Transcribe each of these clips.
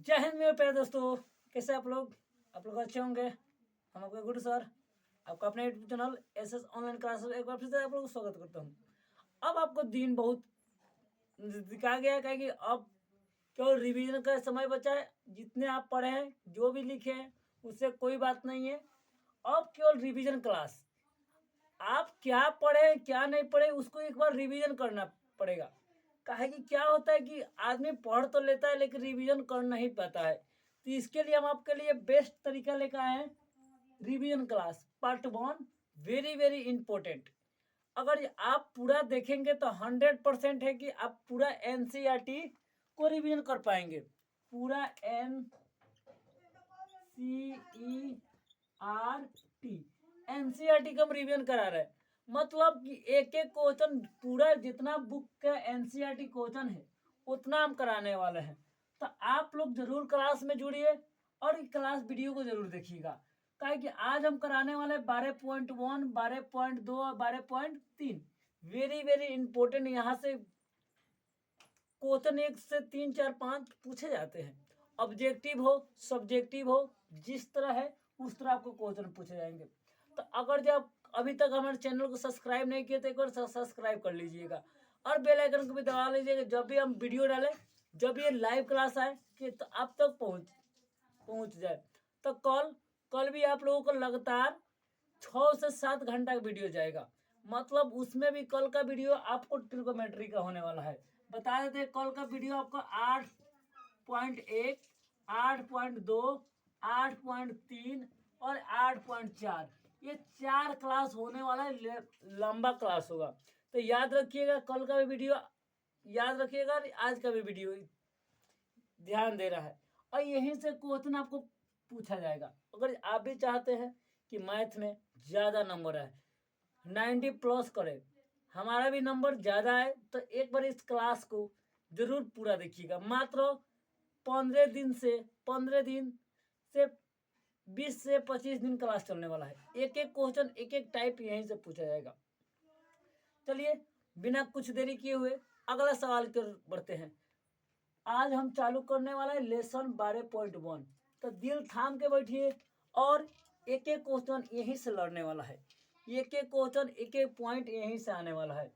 जय हिंद मेरे प्यारे दोस्तों। कैसे आप लोग अच्छे होंगे। हम आपके गुरु सर आपका अपने YouTube channel SS online classes एक बार फिर से आप लोग को स्वागत करता हूँ। अब आपको दिन बहुत दिखा गया है कि अब केवल रिवीजन का समय बचा है। जितने आप पढ़े हैं, जो भी लिखे हैं, उससे कोई बात नहीं है। अब केवल रिवीजन क्लास, आप क्या पढ़े क्या नहीं पढ़े उसको एक बार रिवीजन करना पड़ेगा। काहे कि क्या होता है कि आदमी पढ़ तो लेता है लेकिन रिवीजन कर नहीं पाता है। तो इसके लिए हम आपके लिए बेस्ट तरीका लेकर आए हैं, revision class part 1। Very very important. अगर आप पूरा देखेंगे तो 100% है कि आप पूरा एनसीईआरटी को रिवीजन कर पाएंगे। पूरा एनसीईआरटी का हम रिवीजन करा रहे हैं। मतलब कि एक एक क्वेश्चन, पूरा जितना बुक का एनसीईआरटी क्वेश्चन है उतना हम कराने वाले हैं। तो आप लोग जरूर क्लास में जुड़िए और क्लास वीडियो को जरूर देखिएगा। काहे कि आज हम कराने वाले 12.1, 12.2 और 12.3 वेरी वेरी इंपॉर्टेंट। यहाँ से क्वेश्चन 1 से 3 4 5 पूछे जाते हैं। ऑब्जेक्टिव हो सब्जेक्टिव हो, जिस तरह है उस तरह आपको क्वेश्चन पूछे जाएंगे। तो अगर जब अभी तक हमारे चैनल को सब्सक्राइब नहीं किए तो एक बार सब्सक्राइब कर लीजिएगा और बेल आइकन को भी दबा लीजिएगा। जब भी हम वीडियो डालें, जब ये लाइव क्लास आए कि तो आप तक पहुंच जाए। तो कल भी आप लोगों को लगातार 6 से 7 घंटा का वीडियो जाएगा। मतलब उसमें भी कल का वीडियो आपको ट्रिगोमेट्री का होने वाला है। बता देते कल का वीडियो आपको 8.1, 8.2, 8.3 और 8.4, ये 4 क्लास होने वाला है। लंबा क्लास होगा। तो याद रखिएगा, कल का भी वीडियो याद रखिएगा और आज का भी वीडियो ध्यान दे रहा है। और यहीं से क्वेश्चन आपको पूछा जाएगा। अगर आप भी चाहते हैं कि मैथ में ज़्यादा नंबर आए, 90+ करे, हमारा भी नंबर ज़्यादा है, तो एक बार इस क्लास को जरूर पूरा देखिएगा। मात्र 15 दिन से 20 से 25 दिन क्लास चलने वाला है। एक एक क्वेश्चन एक एक टाइप यहीं से पूछा जाएगा। चलिए बिना कुछ देरी किए हुए अगला सवाल की ओर बढ़ते हैं। आज हम चालू करने वाला है लेसन 12.1। तो दिल थाम के बैठिए और एक एक क्वेश्चन यहीं से लड़ने वाला है। एक एक क्वेश्चन एक एक पॉइंट यहीं से आने वाला है।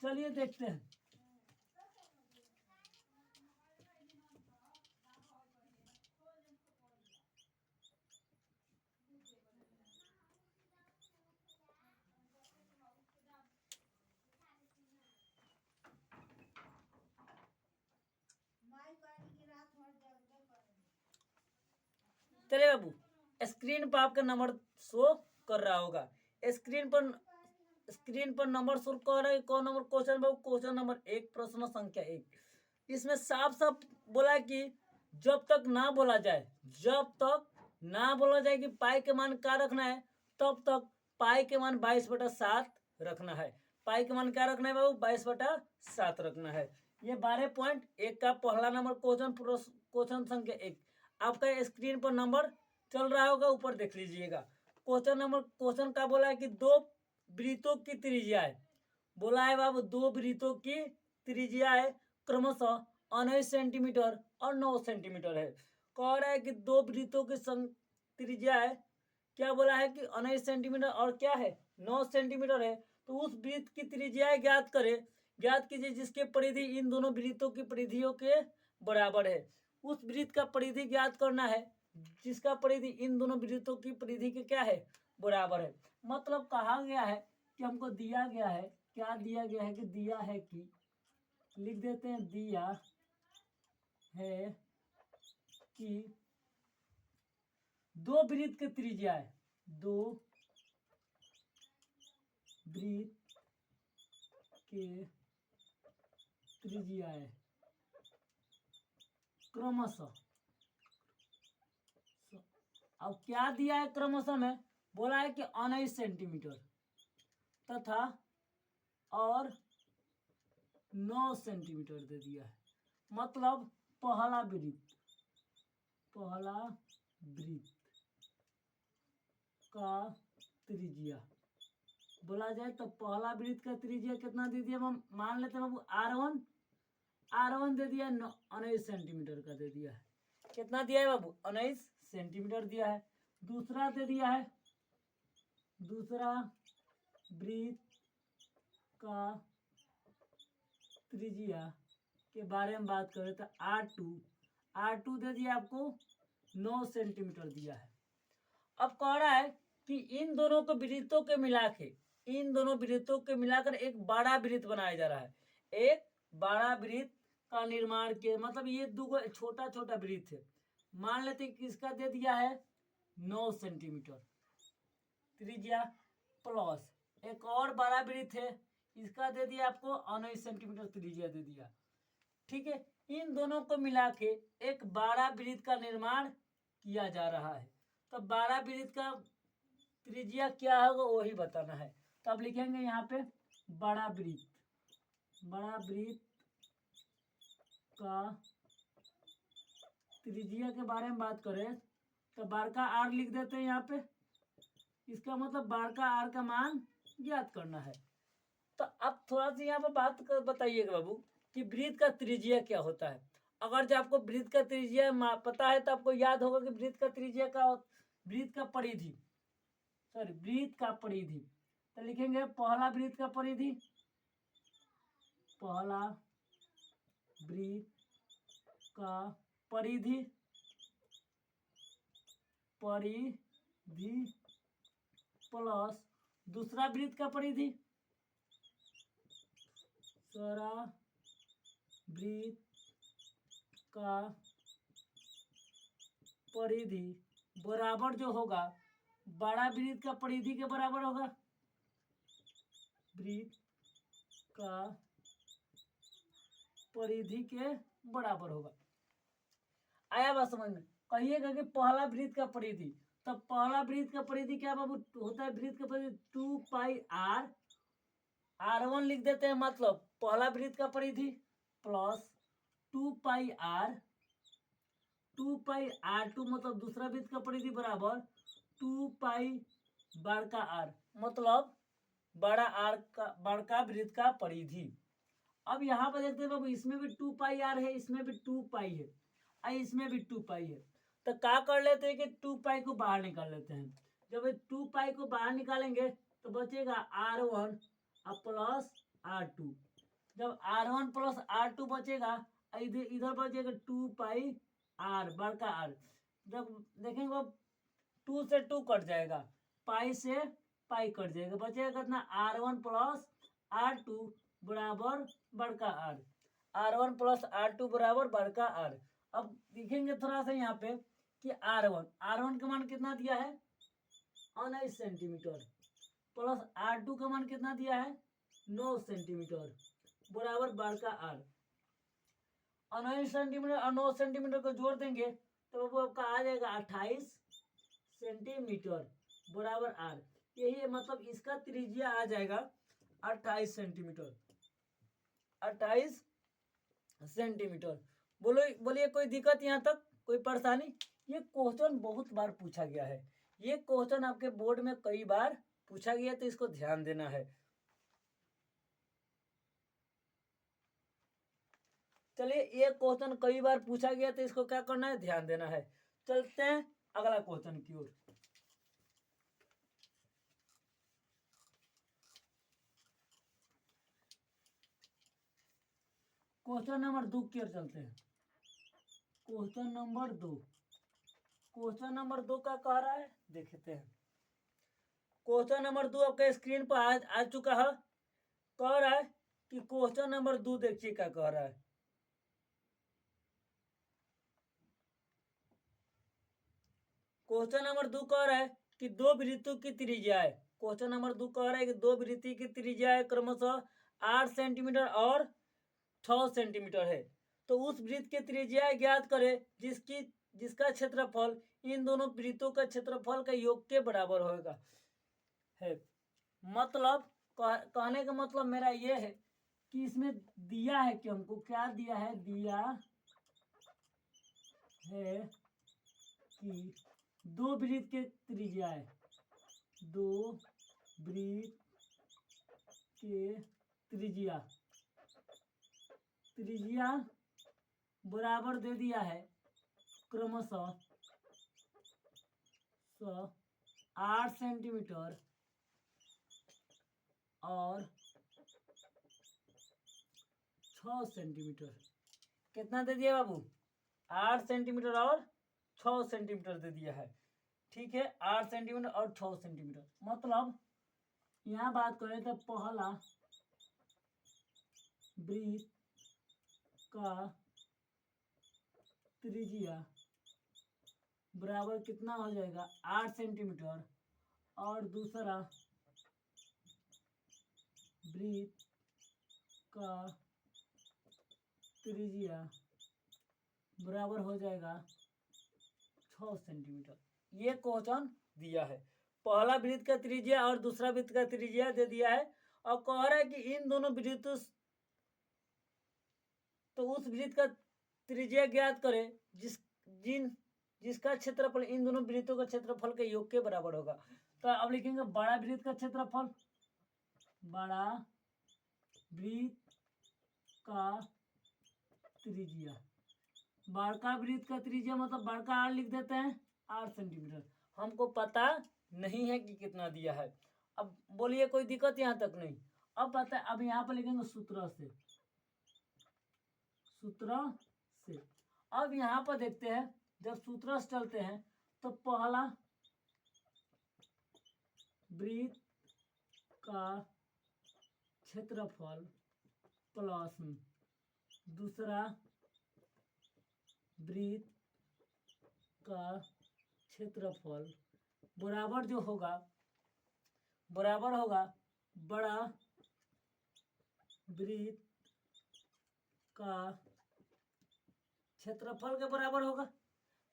चलिए देखते हैं। चलिए बाबू, स्क्रीन पर आपका नंबर शो कर रहा होगा। स्क्रीन पर नंबर शो कर रहा है। कौन नंबर क्वेश्चन बाबू? क्वेश्चन नंबर 1, प्रश्न संख्या 1। इसमें साफ साफ बोला है कि जब तक ना बोला जाए कि पाई के मान क्या रखना है, तब तक पाई के मान 22/7 रखना है। पाई के मान क्या रखना है बाबू? 22/7 रखना है। ये 12.1 का पहला नंबर क्वेश्चन संख्या 1 आपका स्क्रीन पर नंबर चल रहा होगा, ऊपर देख लीजिएगा। क्वेश्चन का बोला है कि 2 वृत्तों की त्रिज्या है। बोला है बाबू 2 वृत्तों की त्रिज्या है क्रमशः 19 सेंटीमीटर और 9 सेंटीमीटर है। कह रहा है कि 2 वृत्तों की त्रिज्या है, क्या बोला है कि 19 सेंटीमीटर और क्या है 9 सेंटीमीटर है। तो उस वृत्त की त्रिज्या ज्ञात कीजिए जिसके परिधि इन दोनों वृत्तों की परिधियों के बराबर है। उस वृत्त का परिधि ज्ञात करना है जिसका परिधि इन दोनों वृत्तों की परिधि के क्या है? बराबर है। मतलब कहा गया है कि हमको दिया गया है, क्या दिया गया है कि दिया है कि, लिख देते हैं, दिया है कि 2 वृत्त की त्रिज्या है, 2 वृत्त के त्रिज्या है क्रमशः। अब क्या दिया है क्रमशः में? बोला है कि 19 सेंटीमीटर तथा और 9 सेंटीमीटर दे दिया है। मतलब पहला वृत्त का त्रिज्या बोला जाए तो पहला वृत्त का त्रिज्या कितना दे दिया? हम मान लेते हैं बाबू R1 R1 दे दिया 19 सेंटीमीटर का दे दिया है। कितना दिया है बाबू? 19 सेंटीमीटर दिया है। दूसरा दे दिया है, दूसरा वृत्त का त्रिज्या के बारे में बात करें तो R2 दे दिया आपको 9 सेंटीमीटर दिया है। अब कह रहा है कि इन दोनों को वृत्तों के मिला के, इन दोनों वृत्तों के मिलाकर एक बड़ा वृत्त बनाया जा रहा है। एक बड़ा वृत्त का निर्माण किया, मतलब ये दो छोटा छोटा वृत्त है। मान लेते कि इसका दे दिया है 9 सेंटीमीटर त्रिज्या, प्लस एक और बड़ा वृत्त है, इसका दे दिया आपको 19 सेंटीमीटर त्रिज्या दे दिया। ठीक है, इन दोनों को मिला के एक बड़ा वृत्त का निर्माण किया जा रहा है। तो बड़ा वृत्त का त्रिज्या क्या होगा वही बताना है। तो अब लिखेंगे यहाँ पे बड़ा वृत्त का त्रिज्या के बारे में बात करें तो बड़का आर लिख देते हैं यहाँ पे। इसका मतलब बड़का आर का मान ज्ञात करना है। तो अब थोड़ा सा यहाँ पे बात बताइएगा बाबू कि वृत्त का त्रिज्या क्या होता है। अगर जो आपको वृत्त का त्रिज्या पता है तो आपको याद होगा कि वृत्त का त्रिज्या का वृत्त का परिधि, वृत्त का परिधि। तो लिखेंगे पहला वृत्त का परिधि, पहला वृत्त का परिधि प्लस दूसरा वृत्त का परिधि, दूसरा वृत्त का परिधि बराबर जो होगा बड़ा वृत्त का परिधि के बराबर होगा, वृत्त का परिधि के बराबर होगा। आया बात समझ में? कहिएगा कि पहला वृत्त का परिधि, तो पहला वृत्त का परिधि क्या बाबू होता है? वृत्त का परिधि 2 पाई r, R1 लिख देते हैं, मतलब पहला वृत्त का परिधि प्लस 2 पाई R2 मतलब दूसरा वृत्त का परिधि बराबर 2 पाई बड़का r, मतलब बड़का वृत्त का परिधि। अब यहाँ पर देखते हैं बाबू इसमें भी 2 पाई r है, इसमें भी 2 पाई है, इसमें भी 2 पाई है। तो क्या कर लेते हैं कि 2 पाई को बाहर निकाल लेते हैं। जब 2 पाई को बाहर निकालेंगे तो बचेगा R1 प्लस R2। जब R1 प्लस R2 बचेगा, इधर बचेगा 2 पाई r बड़का r। जब देखेंगे 2 से 2 कट जाएगा, पाई से पाई कट जाएगा, बचेगा कितना? R1 प्लस R2 बराबर बड़का r, R1 प्लस R2 बराबर बड़का r। अब देखेंगे थोड़ा सा यहाँ पे कि R1 का मान कितना दिया है? 19 सेंटीमीटर, प्लस R2 का मान कितना दिया है? 9 सेंटीमीटर बराबर बड़का r। 19 सेंटीमीटर और 9 सेंटीमीटर को जोड़ देंगे तो वो आपका आ जाएगा 28 सेंटीमीटर बराबर r। यही है, मतलब इसका त्रिज्या आ जाएगा 28 सेंटीमीटर, 28 सेंटीमीटर। बोलिए कोई दिक्कत यहाँ तक, कोई परेशानी? ये क्वेश्चन बहुत बार पूछा गया है, ये क्वेश्चन आपके बोर्ड में कई बार पूछा गया, तो इसको ध्यान देना है। चलिए, ये क्वेश्चन कई बार पूछा गया तो इसको क्या करना है? ध्यान देना है। चलते हैं अगला क्वेश्चन की ओर। क्वेश्चन नंबर 2 की ओर चलते हैं। क्वेश्चन नंबर 2 का कह रहा है, देखते हैं। क्वेश्चन नंबर 2 आपके स्क्रीन पर आ चुका है। कह रहा है कि क्वेश्चन नंबर 2 देखिए क्या कह रहा है। क्वेश्चन नंबर 2 कह रहा है कि दो वृत्तों की त्रिज्याएं, क्वेश्चन नंबर 2 कह रहा है कि दो वृत्ति की त्रिज्याएं क्रमशः 8 सेंटीमीटर और 6 सेंटीमीटर है। तो उस वृत्त की त्रिज्या ज्ञात करें जिसका क्षेत्रफल इन दोनों वृत्तों का क्षेत्रफल का योग के बराबर होगा। है मतलब कहने का मतलब मेरा ये है कि इसमें दिया है कि हमको क्या दिया है? दिया है कि दो वृत्त के त्रिज्याएं, दो वृत्त के त्रिज्या त्रिज्या बराबर दे दिया है क्रमशः 8 सेंटीमीटर और 6 सेंटीमीटर। कितना दे दिया बाबू? 8 सेंटीमीटर और 6 सेंटीमीटर दे दिया है। ठीक है, 8 सेंटीमीटर और 6 सेंटीमीटर। मतलब यहाँ बात करें तो पहला वृत्त का त्रिज्या बराबर कितना हो जाएगा? 8 सेंटीमीटर और दूसरा वृत्त का त्रिज्या बराबर हो जाएगा 6 सेंटीमीटर। ये क्वेश्चन दिया है। पहला वृत्त का त्रिज्या और दूसरा वृत्त का त्रिज्या दे दिया है और कह रहा है कि इन दोनों वृत्त तो उस वृत्त का त्रिज्या ज्ञात करें जिसका क्षेत्रफल इन दोनों वृत्तों का क्षेत्रफल के योग के बराबर होगा। तो अब लिखेंगे बड़ा वृत्त का क्षेत्रफल, बड़ा वृत्त का त्रिज्या, बड़का वृत्त का त्रिज्या मतलब बड़का आर लिख देते हैं 8 सेंटीमीटर। हमको पता नहीं है कि कितना दिया है। अब बोलिए कोई दिक्कत यहाँ तक नहीं। अब पता है, अब यहाँ पर लिखेंगे सूत्र से। अब यहाँ पर देखते हैं, जब सूत्र से चलते हैं तो पहला वृत्त का क्षेत्रफल प्लस दूसरा वृत्त का क्षेत्रफल बराबर जो होगा बराबर होगा बड़ा वृत्त का क्षेत्रफल के बराबर होगा।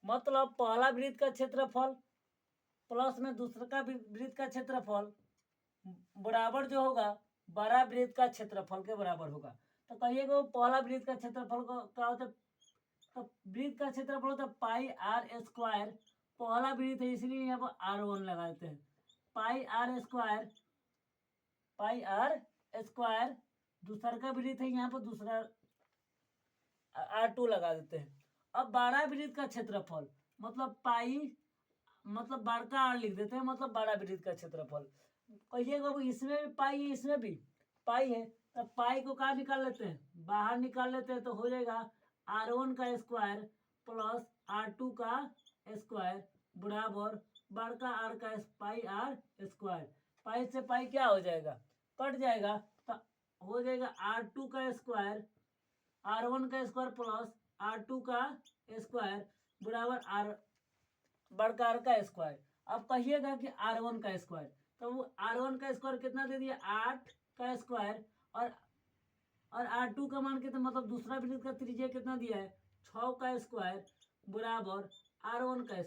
मतलब पहला वृत्त का क्षेत्रफल प्लस में दूसरा का वृत्त का क्षेत्रफल बराबर जो होगा बड़ा वृत्त का क्षेत्रफल के बराबर होगा। तो कहिएगा पहला वृत्त का क्षेत्रफल क्या होता है? तो वृत्त का क्षेत्रफल होता है पाई आर स्क्वायर। पहला वृत्त है इसलिए यहाँ पर R1 लगा देते हैं। पाई आर स्क्वायर दूसरा का वृत्त है, यहाँ पर दूसरा R2 लगा देते हैं। अब बड़ा वृत्त का क्षेत्रफल मतलब पाई मतलब बड़का आर लिख देते हैं, मतलब बड़ा वृत्त का क्षेत्रफल। कहिएगा इसमें भी पाई है, इसमें भी पाई है, तो पाई को कहाँ निकाल लेते हैं? बाहर निकाल लेते हैं। तो हो जाएगा R1 का स्क्वायर प्लस R2 का स्क्वायर बराबर बड़का आर का पाई आर स्क्वायर। पाई से पाई क्या हो जाएगा? कट जाएगा। तो हो जाएगा R2 का स्क्वायर R1 का स्क्वायर प्लस R2 का स्क्वायर बराबर आर बड़का आर का स्क्वायर। अब कहिएगा कि R1 का स्क्वायर, तो वो R1 का स्क्वायर कितना दे दिया? 8 का स्क्वायर और R2 का मान कितना, मतलब दूसरा वृत्त का त्रिज्या कितना दिया है? 6 का स्क्वायर बराबर R1 का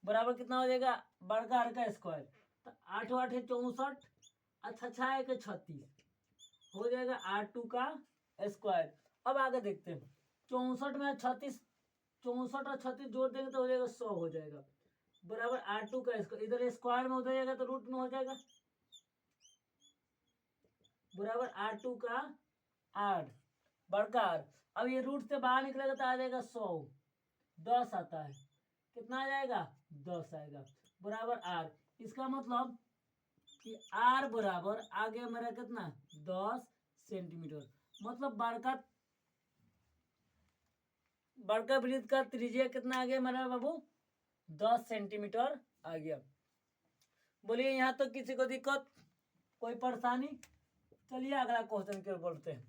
बराबर कितना हो जाएगा? बड़का आर का स्क्वायर। तो 8 8 है 64, अच्छा 6 है 36 हो जाएगा R2 का स्क्वायर। अब आगे देखते हैं, 64 में 36, 64 और 36 जोड़ देंगे तो हो जाएगा 100 हो जाएगा बराबर R2 का स्क्वायर। इधर स्क्वायर में हो जाएगा तो रूट में हो जाएगा बराबर R2 का 8 बड़का आर। अब ये रूट से बाहर निकलेगा तो आ जाएगा 100, 10 आता है। कितना आ जाएगा? 10 आएगा बराबर आर। इसका मतलब कि आर बराबर आ गया मेरा कितना? 10 सेंटीमीटर। मतलब बड़का वृत्त का त्रिज्या कितना आ गया मेरा बाबू? 10 सेंटीमीटर आ गया। बोलिए यहाँ तो किसी को दिक्कत, कोई परेशानी? चलिए अगला क्वेश्चन की ओर बढ़ते हैं।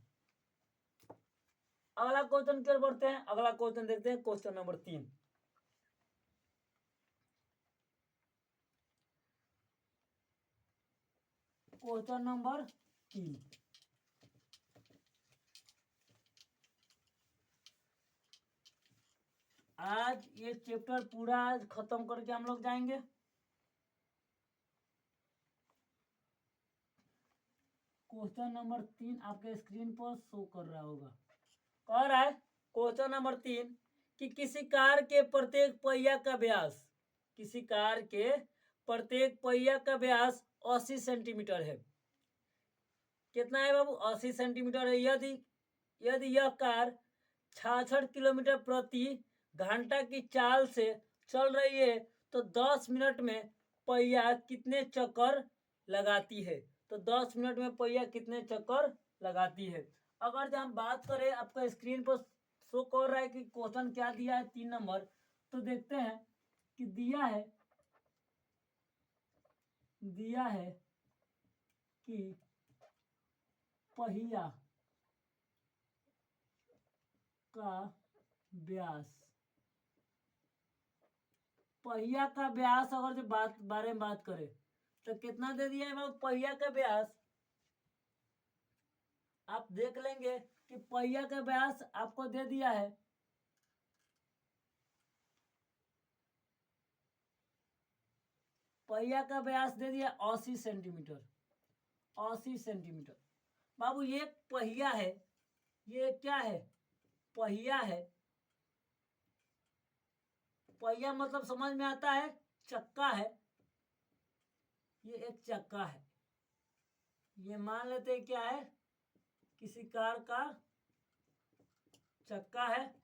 अगला क्वेश्चन की ओर बढ़ते हैं। अगला क्वेश्चन देखते हैं, क्वेश्चन नंबर 3। क्वेश्चन नंबर 3, आज ये चैप्टर पूरा आज खत्म करके हम लोग जाएंगे। क्वेश्चन नंबर 3 आपके स्क्रीन पर शो कर रहा होगा। कह रहा है क्वेश्चन नंबर 3 कि किसी कार के प्रत्येक पहिया का व्यास, किसी कार के प्रत्येक पहिया का व्यास 80 सेंटीमीटर है। कितना है बाबू? 80 सेंटीमीटर है। यदि यदि यह कार 66 किलोमीटर प्रति घंटा की चाल से चल रही है तो 10 मिनट में पहिया कितने चक्कर लगाती है? तो 10 मिनट में पहिया कितने चक्कर लगाती है? अगर जब हम बात करें, आपका स्क्रीन पर शो कर रहा है कि क्वेश्चन क्या दिया है 3 नंबर, तो देखते हैं कि दिया है कि पहिया का व्यास, पहिया का व्यास अगर जो बारे में बात करें तो कितना दे दिया है बाबू? पहिया का व्यास आप देख लेंगे कि पहिया का व्यास आपको दे दिया है पहिया का व्यास दे दिया 80 सेंटीमीटर। 80 सेंटीमीटर बाबू, ये पहिया है, ये क्या है? पहिया है। पहिया मतलब समझ में आता है, चक्का है। ये एक चक्का है। ये मान लेते हैं क्या है? किसी कार का चक्का है।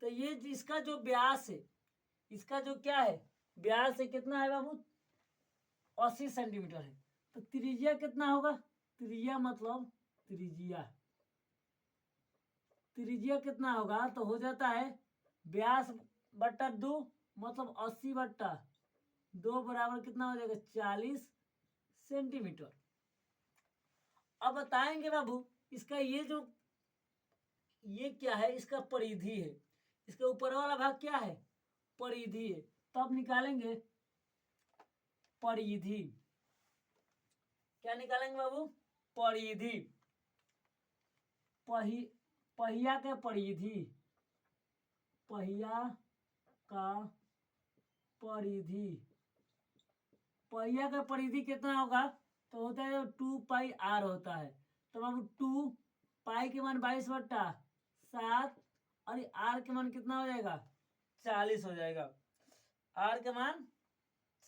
तो ये इसका जो व्यास है, इसका जो क्या है व्यास है, कितना है बाबू? 80 सेंटीमीटर है। तो त्रिज्या कितना होगा? त्रिज्या मतलब त्रिज्या कितना होगा? तो हो जाता है व्यास बट्टा 2, मतलब 80 बट्टा 2 बराबर कितना हो जाएगा? 40 सेंटीमीटर। अब बताएंगे बाबू इसका ये क्या है? इसका परिधि है। इसके ऊपर वाला भाग क्या है? परिधि है। तो अब निकालेंगे परिधि। क्या निकालेंगे बाबू? परिधि। पहिया के परिधि, पहिया का परिधि, पहिया का परिधि कितना होगा? तो होता है 2πr होता है। तो बाबू 2 पाई के मान 22/7 और आर के मान कितना हो जाएगा? 40 हो जाएगा। आर के मान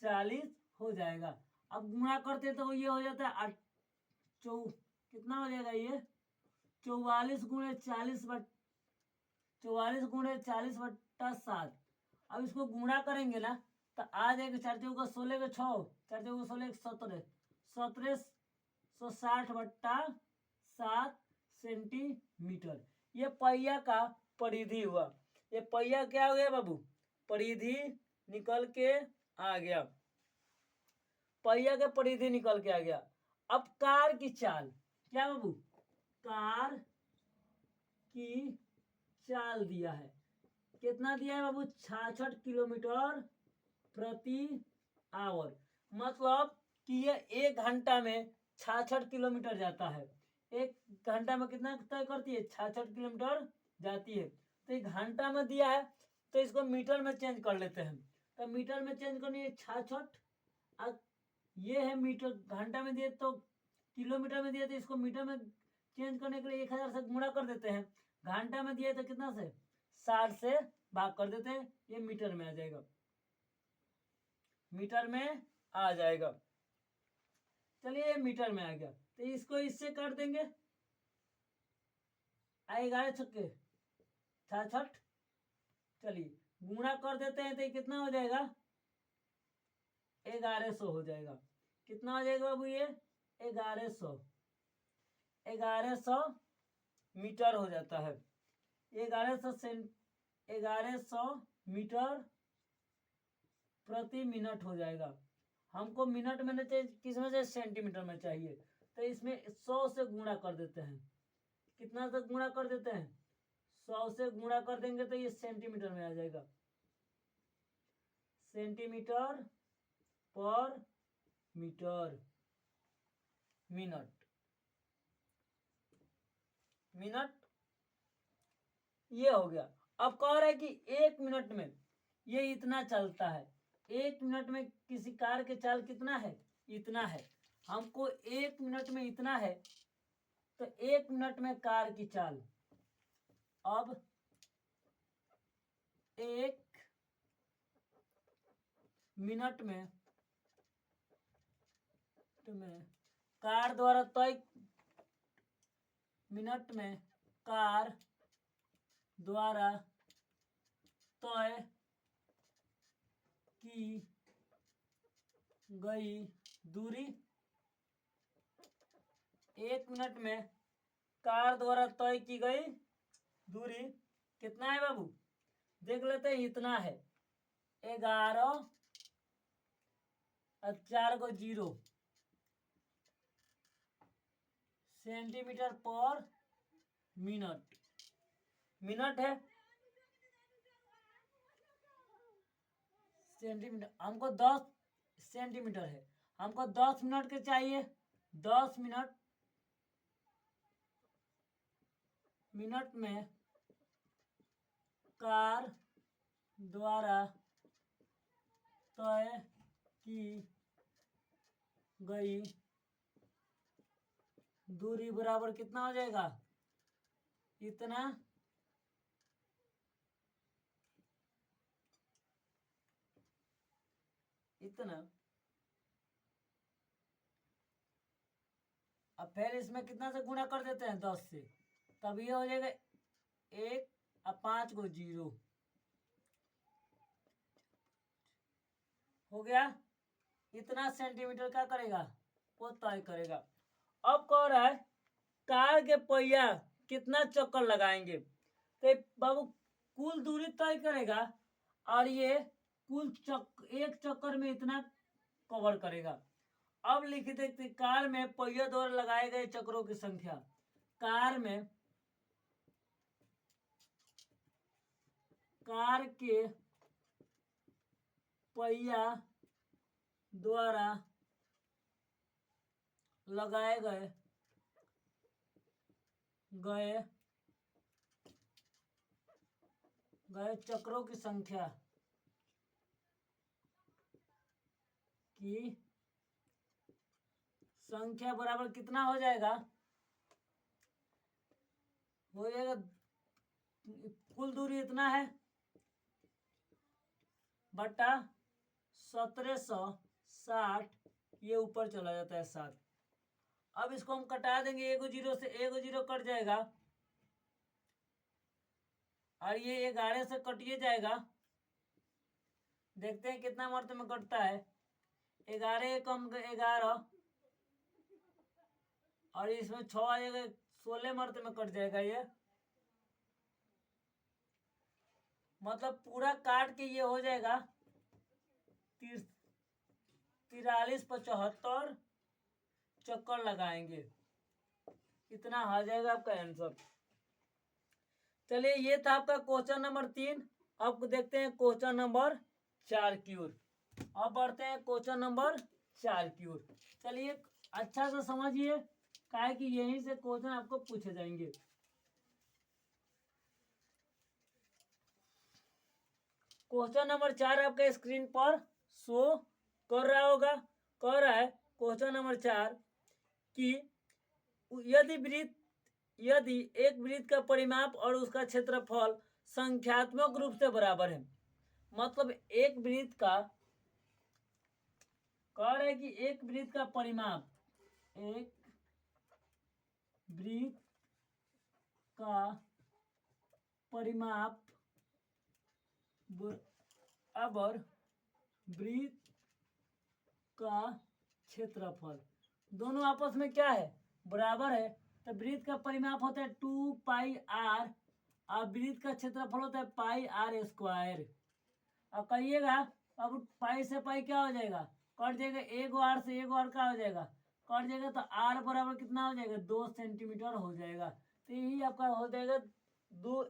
40 हो जाएगा। अब गुणा करते तो ये हो जाता है कितना हो जाएगा? ये 44 गुणे 40/7। अब इसको गुणा करेंगे ना तो आ जाएगा 4 चौका 16 का 6, 4 चौका 16 17, 1760/7 सेंटीमीटर। ये पहिया का परिधि हुआ। ये पहिया क्या हो गया बाबू? परिधि निकल के आ गया। पहिया के परिधि निकल के आ गया। अब कार की चाल क्या बाबू? कार की चाल दिया है। कितना दिया है बाबू? 66 किलोमीटर प्रति आवर। मतलब कि ये 1 घंटा में 66 किलोमीटर जाता है। 1 घंटा में कितना तय करती है? 66 किलोमीटर जाती है। तो 1 घंटा में दिया है तो इसको मीटर में चेंज कर लेते हैं। तो मीटर में चेंज करनी है 66, ये है मीटर। घंटा में दिए तो किलोमीटर में दिए तो इसको मीटर में चेंज करने के लिए 1000 से गुणा कर देते हैं। घंटा में दिए तो कितना से? 60 से भाग कर देते हैं। ये मीटर में आ जाएगा, मीटर में आ जाएगा। चलिए ये मीटर में आ गया तो इसको इससे काट देंगे। आएगा 6 66। चलिए गुणा कर देते हैं तो ये कितना हो जाएगा? 1100 हो जाएगा। कितना हो जाएगा बाबू? ये 1100 मीटर हो जाता है। 1100 मीटर प्रति मिनट हो जाएगा। हमको मिनट में नहीं चाहिए, किसमें से? सेंटीमीटर में चाहिए। तो इसमें 100 से गुणा कर देते हैं। कितना से गुणा कर देते हैं? 100 से गुणा कर देंगे तो ये सेंटीमीटर में आ जाएगा। सेंटीमीटर पर मीटर, मिनट ये हो गया। अब कह रहा है कि 1 मिनट में ये इतना चलता है। 1 मिनट में किसी कार के चाल कितना है? इतना है। हमको 1 मिनट में इतना है तो 1 मिनट में कार की चाल। अब 1 मिनट में कार द्वारा तय मिनट में कार द्वारा तय की गई दूरी, 1 मिनट में कार द्वारा तय की गई दूरी कितना है बाबू? देख लेते हैं, इतना है 11 और 4 को 0 सेंटीमीटर पर मिनट। मिनट है सेंटीमीटर, हमको 10 सेंटीमीटर है, हमको 10 मिनट के चाहिए। 10 मिनट में कार द्वारा तय की गई दूरी बराबर कितना हो जाएगा? इतना इतना। अब फिर इसमें कितना से गुणा कर देते हैं? 10 से, तब ये हो जाएगा 1 और 5 को 0 हो गया। इतना सेंटीमीटर क्या करेगा? वो तय करेगा। अब कह रहा है कार के पहिया कितना चक्कर लगाएंगे, तो बाबू कुल दूरी तय करेगा और ये कुल एक चक्कर में इतना कवर करेगा। अब लिख देते कार में पहिया द्वारा लगाए गए चक्रों की संख्या। कार के पहिया द्वारा लगाए गए चक्रों की संख्या बराबर कितना हो जाएगा? हो जाएगा कुल दूरी इतना है बटा 1760, ये ऊपर चला जाता है 7। अब इसको हम कटा देंगे, 1 0 से 1 0 कट जाएगा और ये 11 से कटिए जाएगा। देखते हैं कितना मर्त में कटता है। 11 कम 11 और इसमें 6 आ जाएगा, 16 मर्त में कट जाएगा ये। मतलब पूरा काट के ये हो जाएगा 43-75 चक्कर लगाएंगे, इतना आ जाएगा आपका आंसर। चलिए, ये था आपका क्वेश्चन नंबर 3। अब देखते हैं क्वेश्चन नंबर 4 की ओर। अब बढ़ते हैं क्वेश्चन नंबर 4 की ओर। चलिए अच्छा से समझिए, काहे कि यहीं से क्वेश्चन आपको पूछे जाएंगे। क्वेश्चन नंबर 4 आपके स्क्रीन पर शो कर रहा होगा। कह रहा है क्वेश्चन नंबर 4 कि यदि एक वृत्त का परिमाप और उसका क्षेत्रफल संख्यात्मक रूप से बराबर है, मतलब एक वृत्त का कह रहे कि एक वृत्त का परिमाप, एक वृत्त का परिमाप बराबर वृत्त का क्षेत्रफल, दोनों आपस में क्या है? बराबर है। तो वृत्त का परिमाप होता है 2 पाई r और वृत्त का क्षेत्रफल होता है पाई r स्क्वायर। अब कहिएगा, अब पाई से पाई क्या हो जाएगा? कट जाएगा। 1 r से 1 r क्या हो जाएगा? कट जाएगा। तो r बराबर कितना हो जाएगा? 2 सेंटीमीटर हो जाएगा। तो यही आपका हो जाएगा 2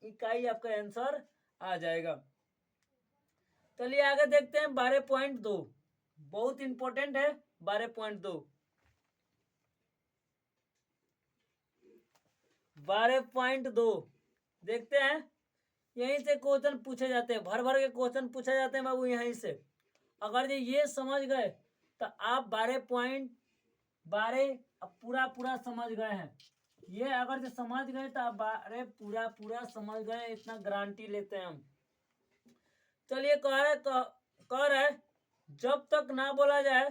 इकाई, आपका आंसर आ जाएगा। चलिए आगे देखते हैं 12.2, बहुत इंपॉर्टेंट है 12.2। 12.2 देखते हैं। यहीं से क्वेश्चन पूछे जाते हैं, भर भर के क्वेश्चन पूछे जाते हैं बाबू यहीं से। अगर ये समझ गए तो आप 12.12 पूरा समझ गए हैं। ये अगर जो समझ गए तो आप 12 पूरा समझ गए, इतना गारंटी लेते हैं हम। चलिए कह रहे जब तक ना बोला जाए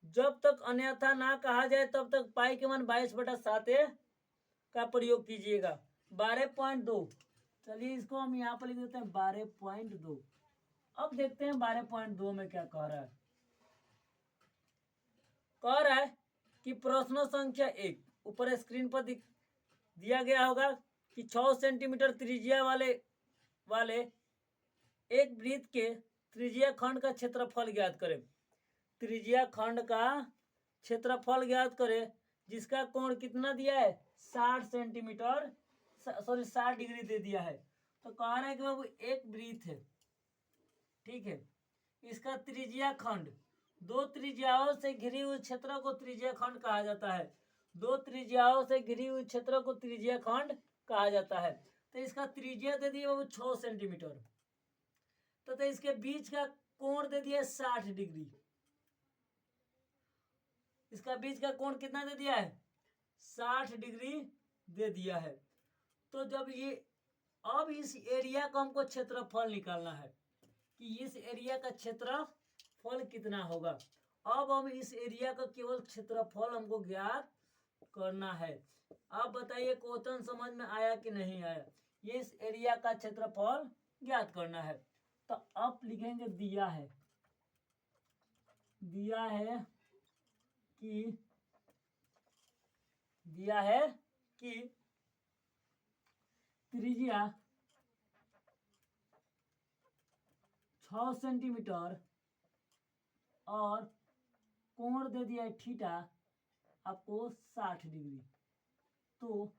जब तक अन्यथा ना कहा जाए तब तक पाई के मान 22/7 का प्रयोग कीजिएगा। 12.2, चलिए इसको हम यहाँ पर लिख देते हैं 12.2। अब देखते हैं 12.2 में क्या कह रहा है। कह रहा है कि प्रश्न संख्या 1 ऊपर स्क्रीन पर दिया गया होगा कि 6 सेंटीमीटर त्रिज्या वाले एक वृत्त के त्रिज्या खंड का क्षेत्रफल ज्ञात करें। त्रिज्या खंड का क्षेत्रफल ज्ञात करें जिसका कोण कितना दिया है, 60 सेंटीमीटर, सॉरी 60 डिग्री दे दिया है। तो कह रहा है कि बाबू एक वृत्त है, ठीक है, इसका त्रिज्या खंड, दो त्रिज्याओं से घिरी हुई क्षेत्र को त्रिज्या खंड कहा जाता है। दो त्रिज्याओं से घिरी हुई क्षेत्र को त्रिज्या खंड कहा जाता है। तो इसका त्रिज्या दे दिया बाबू 6 सेंटीमीटर, तो इसके बीच का कोण दे दिया 60 डिग्री। इसका बीच का कोण कितना दे दिया है, 60 डिग्री दे दिया है। तो जब ये, अब इस एरिया का हमको क्षेत्रफल निकालना है कि इस एरिया का क्षेत्रफल कितना होगा। अब हम इस एरिया का केवल क्षेत्रफल हमको ज्ञात करना है। अब बताइए क्वेश्चन समझ में आया कि नहीं आया। ये इस एरिया का क्षेत्रफल ज्ञात करना है। तो अब लिखेंगे दिया है कि त्रिज्या 6 सेंटीमीटर और कोण दे दिया है थीटा आपको 60 डिग्री। तो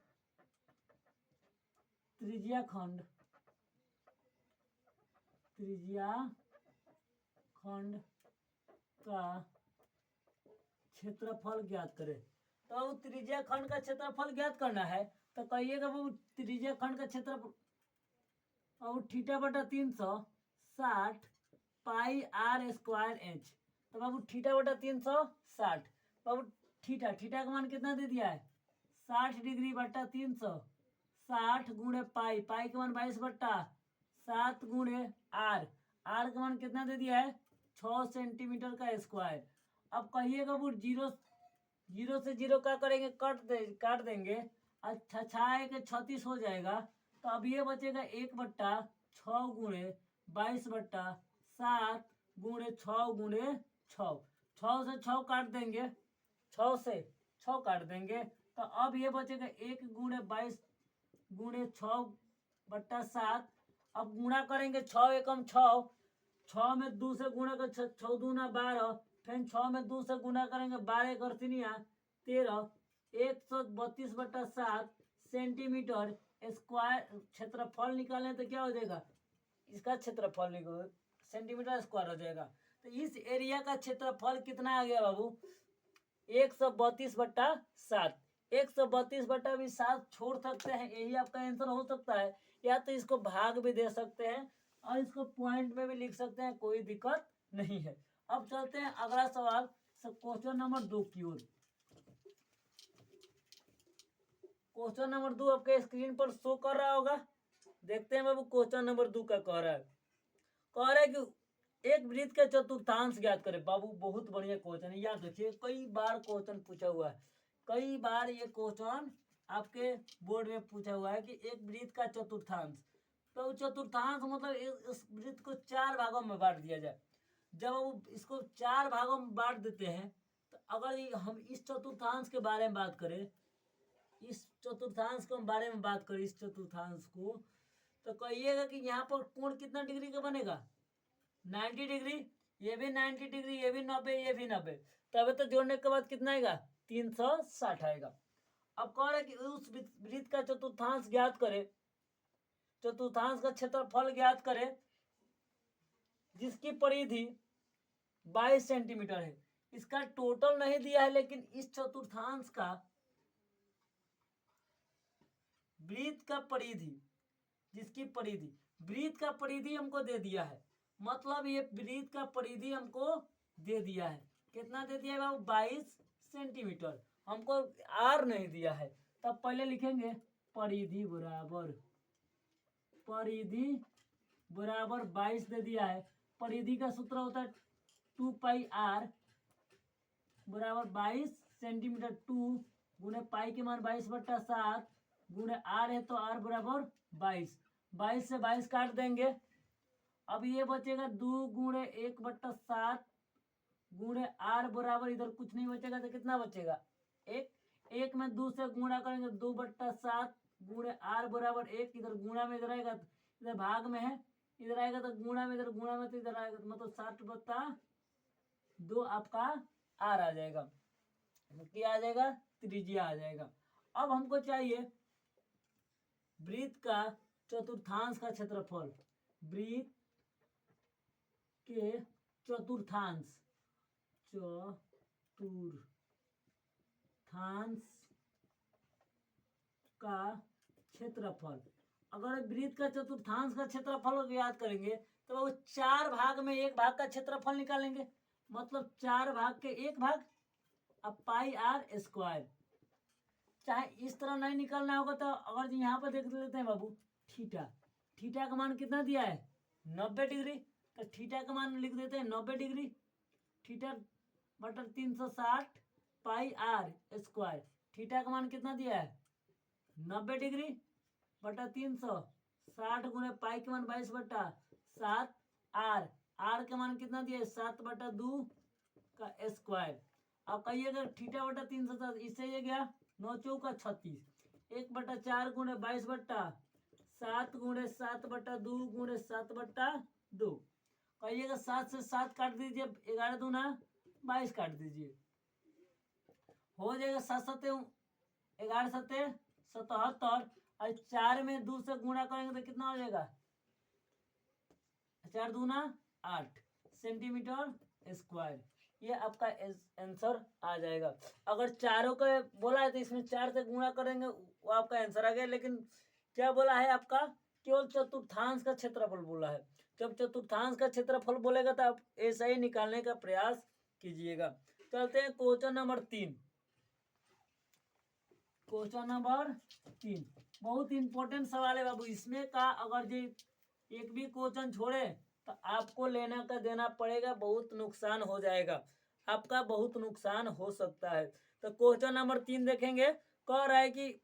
त्रिज्या खंड का क्षेत्रफल ज्ञात करें। तो त्रिज्या खंड का क्षेत्रफल ज्ञात करना है तो कहिएगा वो त्रिज्या खंड का क्षेत्रफल और θ/360 पाई r स्क्वायर एच। तो बाबू θ/360, बाबू थीटा का मान कितना दे दिया है, 60 डिग्री बटा 360 गुणे पाई के मान 22/7 गुणे आर का मान कितना दे दिया है, 6 सेंटीमीटर का स्क्वायर। अब कहिएगा वो जीरो से जीरो क्या करेंगे, काट देंगे, अच्छा 36 हो जाएगा। तो अब ये बचेगा 1/6 गुणे 22/7 गुणे 6 गुणे 6 से 6 काट देंगे, 6 से 6 काट देंगे। तो अब ये बचेगा 1 गुणे 22 गुणे 6/7। अब गुणा करेंगे 6 एकम 6, 6 में 2 से गुणा कर 6 दूना 12, फिर 6 में 2 से गुणा करेंगे 12 कर 13, 132/7 सेंटीमीटर स्क्वायर क्षेत्रफल निकालें तो क्या हो जाएगा, इसका क्षेत्रफल निकाल सेंटीमीटर स्क्वायर हो जाएगा। तो इस एरिया का क्षेत्रफल कितना आ गया बाबू, 132/7। 132/7 छोड़ सकते हैं, यही आपका आंसर हो सकता है, या तो इसको भाग भी दे सकते हैं और इसको पॉइंट में भी लिख सकते हैं, कोई दिक्कत नहीं है। अब चलते हैं अगला सवाल, क्वेश्चन नंबर 2 की ओर। क्वेश्चन नंबर 2 आपके स्क्रीन पर शो कर रहा होगा, देखते हैं बाबू क्वेश्चन नंबर 2 का कह रहा है कि एक वृत्त के चतुर्थांश ज्ञात करें। बाबू बहुत बढ़िया क्वेश्चन है, याद रखिए, कई बार क्वेश्चन पूछा हुआ है, कई बार ये क्वेश्चन आपके बोर्ड में पूछा हुआ है कि एक वृत्त का चतुर्थांश। तो चतुर्थांश मतलब इस वृत्त को 4 भागों में बांट दिया जाए। जब हम इसको 4 भागों में बांट देते हैं, तो अगर हम इस चतुर्थांश के बारे में बात करें, इस चतुर्थांश के बारे में बात करें, इस चतुर्थांश को, तो कहिएगा कि यहाँ पर कोण कितना डिग्री का बनेगा, 90 डिग्री, ये भी 90 डिग्री, ये भी 90, ये भी 90। तब तो जोड़ने के बाद कितना आएगा, 360 आएगा। अब कह रहे कि उस वृत्त का चतुर्थांश ज्ञात करें, चतुर्थांश का क्षेत्रफल ज्ञात करें जिसकी परिधि 22 सेंटीमीटर है। इसका टोटल नहीं दिया है, लेकिन इस चतुर्थांश का वृत्त का परिधि, जिसकी परिधि, वृत्त का परिधि हमको दे दिया है, मतलब ये वृत्त का परिधि हमको दे दिया है, कितना दे दिया है बाबू, 22 सेंटीमीटर। हमको आर नहीं दिया है, तब पहले लिखेंगे परिधि बराबर 22 दे दिया है। परिधि का सूत्र होता है 2 पाई r बराबर 22 सेंटीमीटर। 2 गुणे पाई के मान 22/7 गुणे आर है तो आर बराबर 22। 22 से 22 काट देंगे। अब ये बचेगा 2 गुणे 1/7 गुणे आर बराबर, इधर कुछ नहीं बचेगा तो कितना बचेगा 1। 1 में 2 से गुणा करेंगे 2/7 गुणे आर बराबर 1। इधर गुणा में इधर आएगा, इधर भाग में है, इधर आएगा तो गुणा में, इधर गुणा में तो इधर आएगा, मतलब 60/2 आपका आर आ जाएगा। क्या आ जाएगा? त्रिज्या आ जाएगा। अब हमको चाहिए वृत्त का चतुर्थांश का क्षेत्रफल। वृत्त के चतुर्थांश का क्षेत्रफल। अगर वृत्त का चतुर्थांश का क्षेत्रफल याद करेंगे तो वो 4 भाग में 1 भाग का क्षेत्रफल निकालेंगे, मतलब 4 भाग के 1 भाग। अब पाई आर स्क्वायर। चाहे इस तरह नहीं निकालना होगा तो अगर यहाँ पर देख लेते हैं बाबू, थीटा। थीटा का मान कितना दिया है? 90 डिग्री। तो थीटा का मान लिख देते हैं 90 डिग्री। थीटा बटा 360 पाई आर स्क्वायर। थीटा का मान कितना दिया है? 90 डिग्री बटा 360 गुणे पाई के मान 22/7 आर। आर का मान कितना दिया है? 7/2 का स्क्वायर। अब कहिएगा थीटा बटा 360, इससे ये गया 9 चौका 36। 1/4 गुणे 22/7 गुणे 7/2 गुणे 7/2। कहिएगा 7 से 7 काट दीजिए, 11 दूना 22 काट दीजिए, हो जाएगा 7 7 11 7 77। और 4 में 2 से गुणा करेंगे तो कितना हो जाएगा? 4 दूना 8 सेंटीमीटर स्क्वायर। ये आपका आंसर आ जाएगा। अगर चारों का बोला है तो इसमें 4 से गुणा करेंगे, वो आपका आंसर आ गया। लेकिन क्या बोला है आपका? केवल चतुर्थांश का क्षेत्रफल बोला है। जब चतुर्थांश का क्षेत्रफल बोलेगा तो आप ऐसा ही निकालने का प्रयास कीजिएगा। चलते हैं क्वेश्चन नंबर 3। क्वेश्चन नंबर 3 बहुत इंपॉर्टेंट सवाल है बाबू। इसमें का अगर जी एक भी क्वेश्चन छोड़े तो आपको लेना का देना पड़ेगा, बहुत नुकसान हो जाएगा, आपका बहुत नुकसान हो सकता है। तो क्वेश्चन नंबर 3 देखेंगे। कह रहा है कि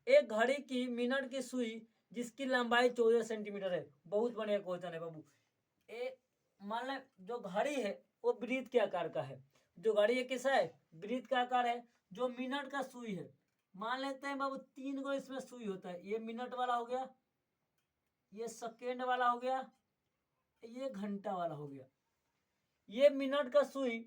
एक घड़ी की मिनट की सुई जिसकी लंबाई 14 सेंटीमीटर है। बहुत बढ़िया क्वेश्चन है बाबू। एक मान लें जो घड़ी है वो वृत्त के आकार का है। जो घड़ी है किसा है? वृत्त का आकार है। जो मिनट का सुई है, मान लेते हैं बाबू 3 गो इसमें सुई होता है। ये मिनट वाला हो गया, ये सेकेंड वाला हो गया, ये घंटा वाला हो गया। ये मिनट का सुई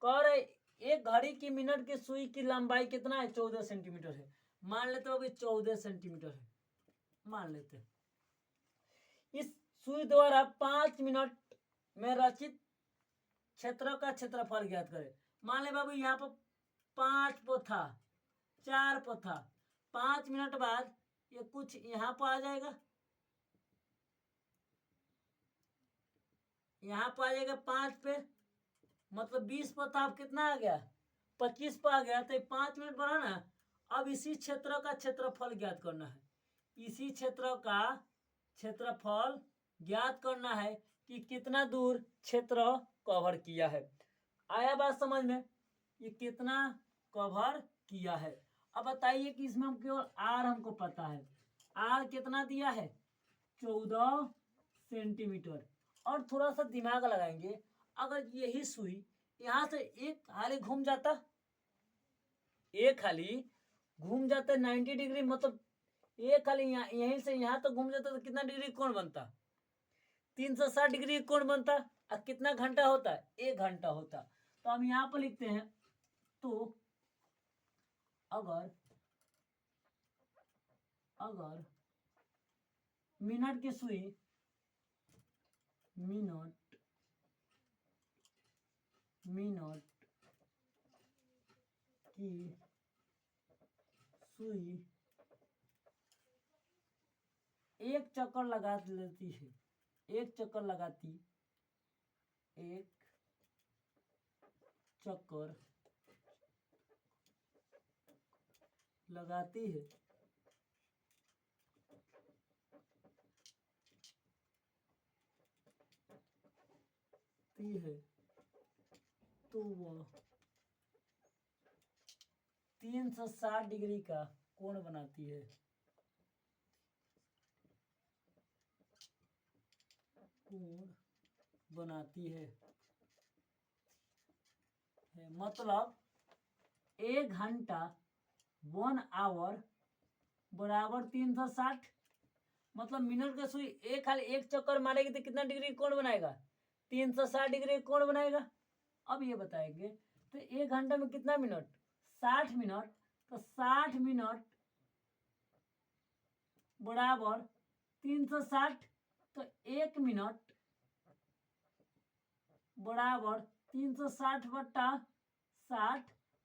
कह रहे एक घड़ी की मिनट की सुई की लंबाई कितना है? 14 सेंटीमीटर है। मान लेते हो अभी 14 सेंटीमीटर है, मान लेते हैं। इस सुई द्वारा 5 मिनट में रचित क्षेत्र का क्षेत्रफल ज्ञात करें। मान ले बाबू यहाँ पर 5 पो था, 4 पो था। 5 मिनट बाद ये कुछ यहाँ पर आ जाएगा, यहाँ पर आ जाएगा 5 पे, मतलब 20 पर था। अब कितना आ गया? 25 पर आ गया। तो 5 मिनट बढ़ा ना। अब इसी क्षेत्र का क्षेत्रफल ज्ञात करना है। इसी क्षेत्र का क्षेत्रफल ज्ञात करना है कि कितना दूर क्षेत्र कवर किया है। आया बात समझ में? ये कितना कवर किया है। अब बताइए कि इसमें हम केवल आर हमको पता है। आर कितना दिया है? 14 सेंटीमीटर। और थोड़ा सा दिमाग लगाएंगे, अगर यही सुई यहां से एक हाली घूम जाता, एक हाली घूम जाता 90 डिग्री, मतलब एक हाली यहीं से यहां तो घूम जाता तो कितना डिग्री कोण बनता? 360 डिग्री कोण बनता। और कितना घंटा होता है? 1 घंटा होता। तो हम यहां पर लिखते हैं, तो अगर मिनट की सुई मिनट की सुई एक चक्कर लगा लेती है, एक चक्कर लगाती, एक चक्कर लगाती है तो वह 360 डिग्री का कोण बनाती है। कोण बनाती है मतलब 1 घंटा 1 आवर बराबर 360। मतलब मिनट का सुई खाली एक चक्कर मारेगी तो कितना डिग्री कोण बनाएगा? 360 डिग्री कोण बनाएगा। अब ये बताएंगे तो 1 घंटे में कितना मिनट? 60 मिनट। तो 60 मिनट बराबर 360। तो 1 मिनट बराबर 360/60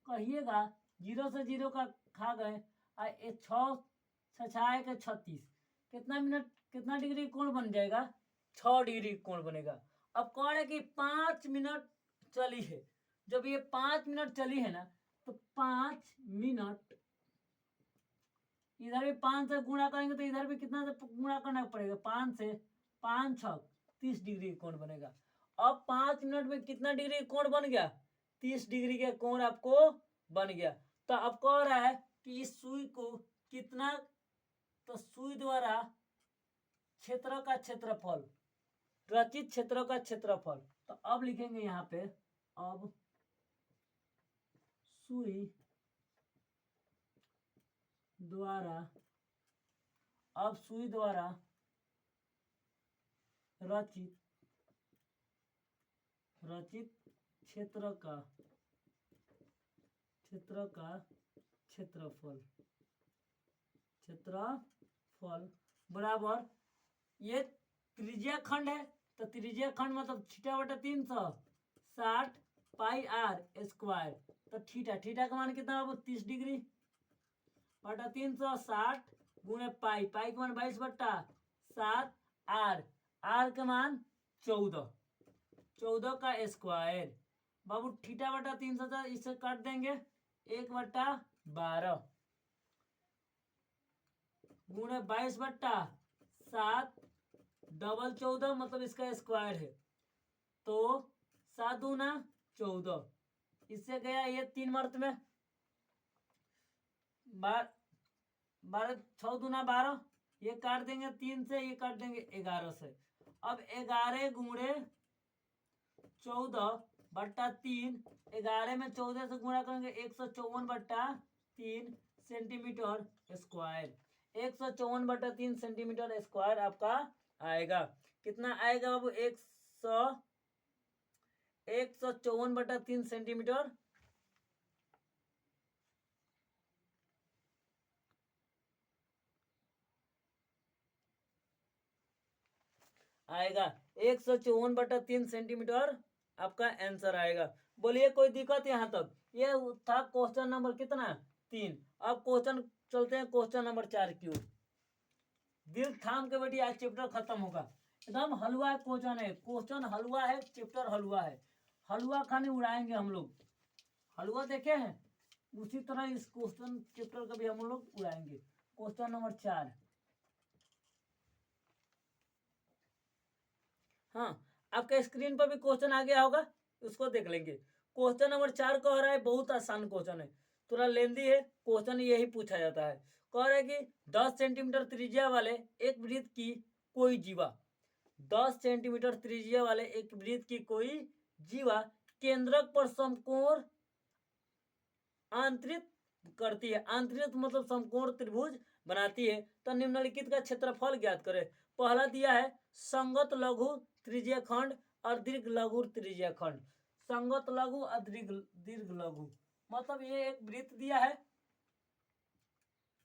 कहिएगा। 0 से 0 का खा गए। 6×6=36। कितना मिनट कितना डिग्री कोण बन जाएगा? 6 डिग्री कोण बनेगा। अब कह रहे कि 5 मिनट चली है। जब ये 5 मिनट चली है ना तो 5 मिनट इधर भी 5 से गुणा करेंगे तो इधर भी कितना से गुणा करना पड़ेगा? 5 से 5×6 30 डिग्री कोण बनेगा। अब 5 मिनट में कितना डिग्री कोण बन गया? 30 डिग्री के कोण आपको बन गया। तो अब कह रहा है कि इस सुई को कितना, तो सुई द्वारा क्षेत्र का क्षेत्रफल, रचित क्षेत्र का क्षेत्रफल। तो अब लिखेंगे यहाँ पे, अब सुई द्वारा रचित क्षेत्र का क्षेत्रफल बराबर, ये त्रिज्या खंड है तो त्रिज्या खंड मतलब θ/360 πr²। तो थीटा का मान कितना होगा? 30 डिग्री बटा 360 गुणे पाई का मान 22/7 आर का मान 14 का स्क्वायर। बाबू θ/360 इसे काट देंगे 1/12 गुणे 22/7 डबल 14 मतलब इसका स्क्वायर है। तो 7 दूना 14, इससे गया ये 3 मर्त में 12 6 दूना 12, ये काट देंगे 3 से, ये काट देंगे 11 से। अब 11 गुणे 14/3, 11 में 14 से गुणा करेंगे 154/3 सेंटीमीटर स्क्वायर। 154/3 सेंटीमीटर स्क्वायर आपका आएगा। कितना आएगा बाबू? 154/3 सेंटीमीटर आएगा। 154/3 सेंटीमीटर आपका आंसर आएगा। बोलिए कोई दिक्कत यहाँ तक? ये था क्वेश्चन नंबर कितना? 3। अब क्वेश्चन चलते हैं क्वेश्चन नंबर 4 की ओर। दिल थाम के बैठिए, आज चैप्टर खत्म होगा। एकदम हलवा क्वेश्चन है, क्वेश्चन हलवा है, चैप्टर हलवा है। हलवा खाने उड़ाएंगे हम लोग। हलवा देखे हैं, उसी तरह इस क्वेश्चन चैप्टर का भी हम लोग उड़ाएंगे। Question number 4। हाँ, आपके स्क्रीन पर भी क्वेश्चन आ गया होगा, उसको देख लेंगे। क्वेश्चन नंबर 4 कह रहा है, बहुत आसान क्वेश्चन है, थोड़ा लेंदी है क्वेश्चन। यही पूछा जाता है। कह रहा है कि 10 सेंटीमीटर त्रिज्या वाले एक वृत्त की कोई जीवा, 10 सेंटीमीटर त्रिज्या वाले एक वृत्त की कोई जीवा केंद्रक पर समकोण आंतरित करती है। आंतरित मतलब समकोण त्रिभुज बनाती है। तो निम्नलिखित का क्षेत्रफल ज्ञात करें। पहला दिया है संगत लघु त्रिज्या खंड और दीर्घ लघु त्रिज्या खंड। संगत लघु और दीर्घ लघु मतलब ये एक वृत्त दिया है,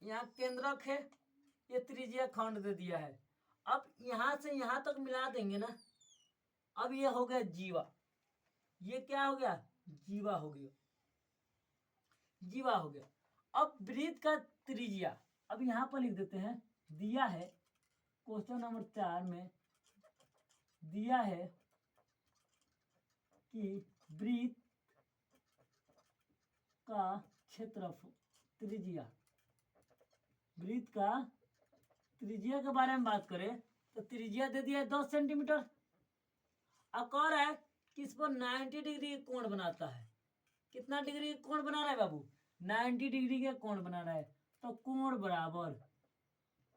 यहाँ केंद्रक है, ये त्रिज्या खंड दे दिया है। अब यहां से यहां तक मिला देंगे ना। अब ये हो गया जीवा, ये क्या हो गया? जीवा हो गया, जीवा हो गया। अब वृत्त का त्रिज्या अब यहां पर लिख देते हैं। दिया है क्वेश्चन नंबर 4 में, दिया है कि वृत्त का क्षेत्रफल त्रिज्या, वृत्त का त्रिज्या के बारे में बात करें तो त्रिज्या दे दिया है 10 सेंटीमीटर। अब कह रहा है कि इस पर 90 डिग्री कोण बनाता है। कितना डिग्री कोण बना रहा है बाबू? 90 डिग्री के कोण बनाना है। तो कोण बराबर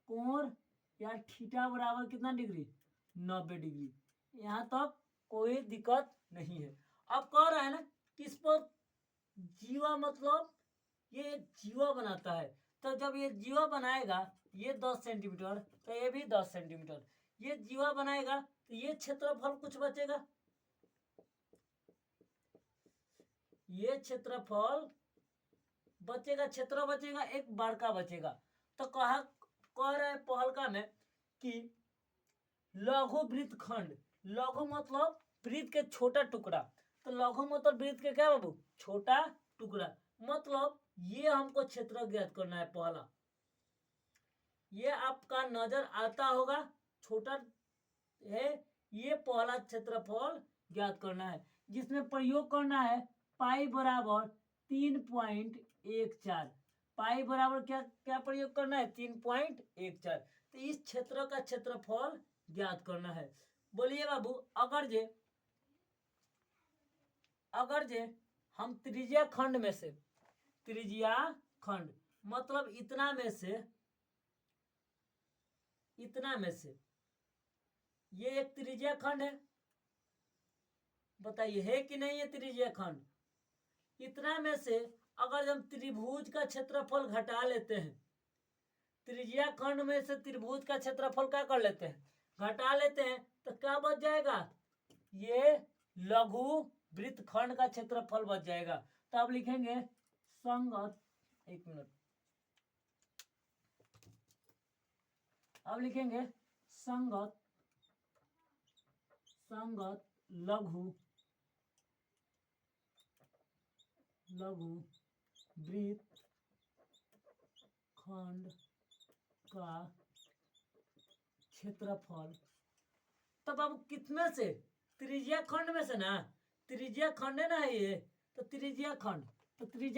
कोण या थीटा बराबर कितना डिग्री 90 डिग्री। यहाँ तक कोई दिक्कत नहीं है। अब कह रहा है ना किस पर जीवा मतलब ये एक जीवा बनाता है। तो जब ये जीवा बनाएगा ये 10 सेंटीमीटर तो ये भी 10 सेंटीमीटर ये जीवा बनाएगा तो ये क्षेत्रफल कुछ बचेगा। ये क्षेत्रफल बचेगा क्षेत्र बचेगा एक बड़का बचेगा। तो कह रहा है पहलका में कि लघु वृत्तखंड लघु मतलब वृत्त के छोटा टुकड़ा। तो लघु मतलब वृत्त के क्या बाबू छोटा टुकड़ा मतलब ये हमको क्षेत्र ज्ञात करना है। पहला ये आपका नजर आता होगा छोटा है ये पहला क्षेत्रफल ज्ञात करना है जिसमें प्रयोग करना है पाई बराबर 3.14। पाई बराबर क्या क्या प्रयोग करना है 3.14। तो इस क्षेत्र का क्षेत्रफल ज्ञात करना है। बोलिए बाबू अगर जे हम त्रिज्या खंड में से त्रिज्या खंड मतलब इतना में से ये एक त्रिज्या खंड है। बताइए है कि नहीं है त्रिज्या खंड। इतना में से अगर हम त्रिभुज का क्षेत्रफल घटा लेते हैं त्रिज्या खंड में से त्रिभुज का क्षेत्रफल क्या कर लेते हैं घटा लेते हैं तो क्या बच जाएगा ये लघु वृत्तखंड का क्षेत्रफल बच जाएगा। तो अब लिखेंगे संगत एक मिनट अब लिखेंगे संगत लघु वृत्तखंड का क्षेत्रफल। तब अब कितने से त्रिज्या खंड में से ना त्रिज्या खंड है ना ये तो त्रिज्या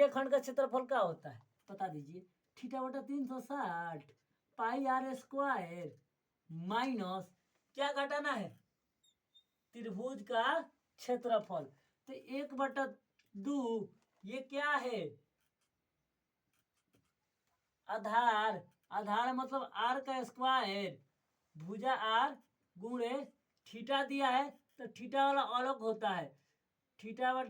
खंड का क्षेत्रफल क्या होता है बता दीजिए थीटा बटा 360 पाई आर स्क्वायर माइनस क्या घटाना है त्रिभुज का क्षेत्रफल। तो 1/2 ये क्या है आधार मतलब आर का स्क्वायर भुजा आर गुणे थीटा दिया है तो थीटा वाला अलग होता है थीटा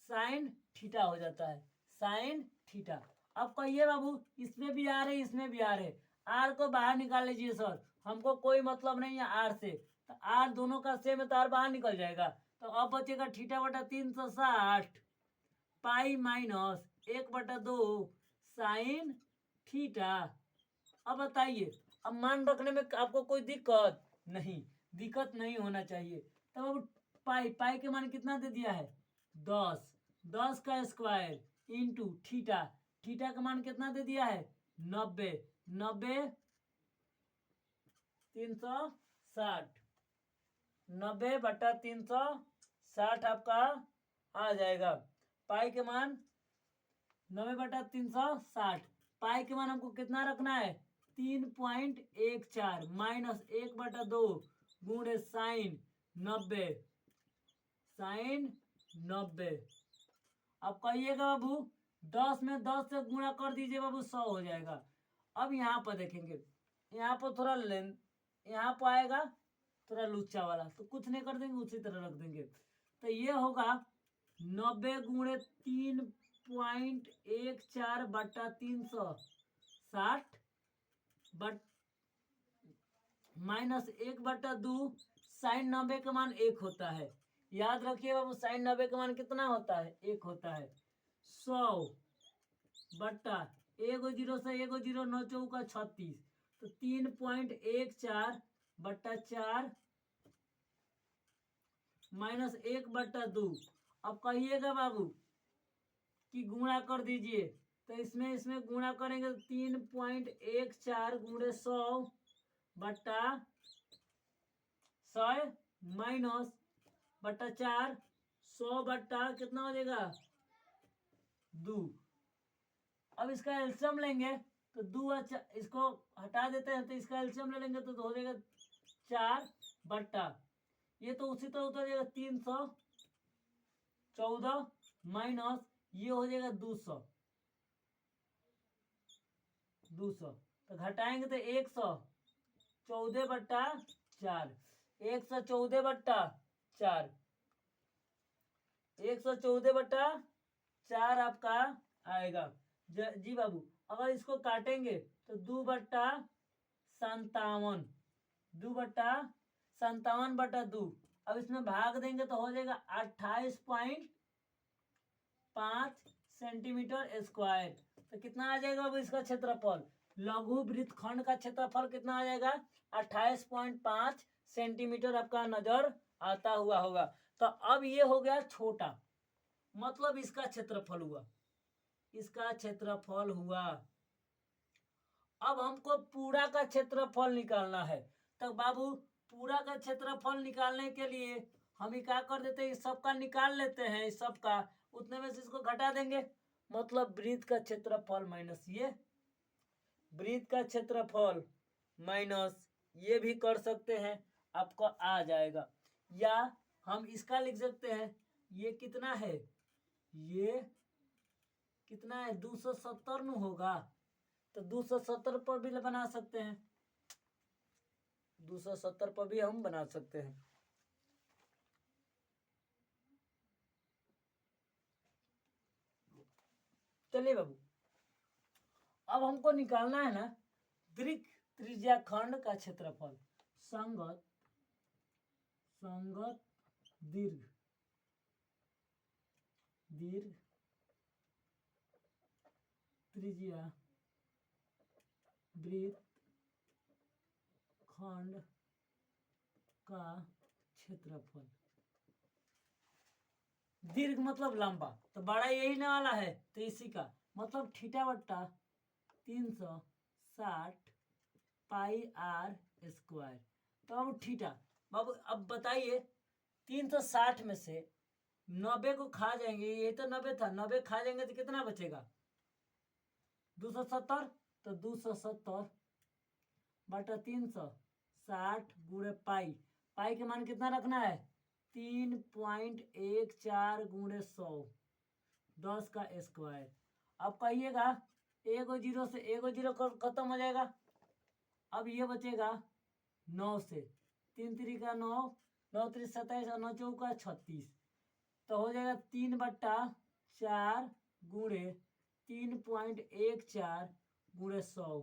साइन थीटा हो जाता है साइन थीटा। अब कहिए बाबू इसमें भी आ रहे इसमें भी आ रहे आर को बाहर निकाल लीजिए सर हमको कोई मतलब नहीं है आर से। तो आर दोनों का सेम है तो आर बाहर निकल जाएगा। तो अब बचेगा थीटा बटा 360 पाई माइनस 1/2 साइन थीटा। अब बताइए अब मान रखने में आपको कोई दिक्कत नहीं होना चाहिए। तब अब पाई के मान कितना दे दिया है 10 का स्क्वायर इंटू थीटा का मान कितना दे दिया है 90 360 90/360 आपका आ जाएगा। पाई के मान 90/360 पाई के मान हमको कितना रखना है 3.14 माइनस 1/2 गुणे साइन 90 अब कहिएगा बाबू 10 में 10 से गुणा कर दीजिए बाबू 100 हो जाएगा। अब यहाँ पर देखेंगे यहाँ पर थोड़ा लेंथ यहाँ पर आएगा थोड़ा लुच्चा वाला तो कुछ नहीं कर देंगे उसी तरह रख देंगे। तो ये होगा 90 गुणे 3.14/360 बट माइनस 1/2 साइन 90 का मान 1 होता है। याद रखिए बाबू साइन 90 का मान कितना होता है 1 होता है 100 बट्टा एगो जीरो से एगो जीरो 9 चौका 36 तो 3.14/4 माइनस 1/2। अब कहिएगा बाबू कि गुणा कर दीजिए तो इसमें गुणा करेंगे तो 3.14 गुणे 100 बट्टा 100 माइनस बट्टा 4 100 बट्टा कितना हो जाएगा 2। अब इसका एलसीएम लेंगे तो 2 इसको हटा देते हैं तो इसका एलसीएम ले लेंगे तो हो जाएगा 4 बट्टा ये तो उसी तरह उतर जाएगा 314 माइनस ये हो जाएगा 200 200, तो घटाएंगे तो 114/4, 114/4, 114/4 आपका आएगा। जी बाबू, अगर इसको काटेंगे तो 2/57, 2/57/2। अब इसमें भाग देंगे तो हो जाएगा 28.5 सेंटीमीटर स्क्वायर। तो कितना आ जाएगा अब इसका क्षेत्रफल, लघु वृत्तखंड का क्षेत्रफल कितना आ जाएगा, 28.5 सेंटीमीटर आपका नजर आता हुआ होगा। तो अब ये हो गया छोटा, मतलब इसका क्षेत्रफल हुआ, इसका क्षेत्रफल हुआ। अब हमको पूरा का क्षेत्रफल निकालना है। तो बाबू पूरा का क्षेत्रफल निकालने के लिए हम क्या कर देते हैं, इस सब का निकाल लेते हैं, इस सब का उतने में से इसको घटा देंगे। मतलब वृत्त का क्षेत्रफल माइनस ये वृत्त का क्षेत्रफल माइनस ये भी कर सकते हैं, आपको आ जाएगा। या हम इसका लिख सकते हैं, ये कितना है, ये कितना है 270 में होगा, तो 270 पर भी बना सकते हैं, 270 पर भी हम बना सकते हैं। चलिए बाबू, अब हमको निकालना है ना दीर्घ त्रिज्या खंड का क्षेत्रफल। संगत दीर्घ त्रिज्या वृत्त खंड का क्षेत्रफल। दीर्घ मतलब लंबा, तो बड़ा यही ना वाला है, तो इसी का मतलब θ/360 पाई आर स्क्वायर। तो अब थीटा बाबू, अब बताइए 360 में से 90 को खा जाएंगे, ये तो 90 था, 90 खा जाएंगे तो कितना बचेगा 270। तो 270/360 गुणे पाई, पाई के मान कितना रखना है 3.14 गुणे 100, 10 का स्क्वायर। अब कहिएगा एगो जीरो से एगो जीरो खत्म हो जाएगा। अब ये बचेगा 9 से, 3 3 9, 9 3 27 और 9 4 36, तो हो जाएगा 3/4 गुणे 3.14 गुणे 100।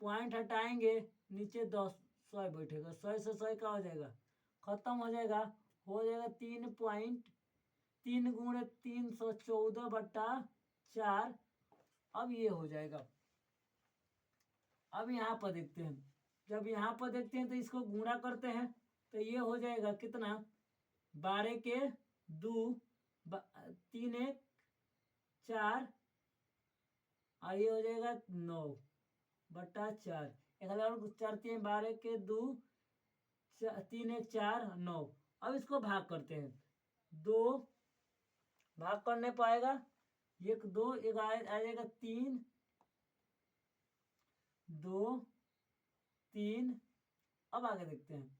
पॉइंट हटाएंगे नीचे 10, 100 बैठेगा, 100 से 100 का हो जाएगा, खत्म हो जाएगा 3.3 गुणे 314/4। अब ये हो जाएगा। अब यहाँ पर देखते हैं, जब यहाँ पर देखते हैं तो इसको गुणा करते हैं, तो ये हो जाएगा कितना 12 के 2, 3 1 4, और ये हो जाएगा 9/4। 4 3 12 के 2, 3 1 4 9। अब इसको भाग करते हैं, 2 भाग करने पाएगा 1 2, एक आ जाएगा 3 2 3। अब आगे देखते हैं,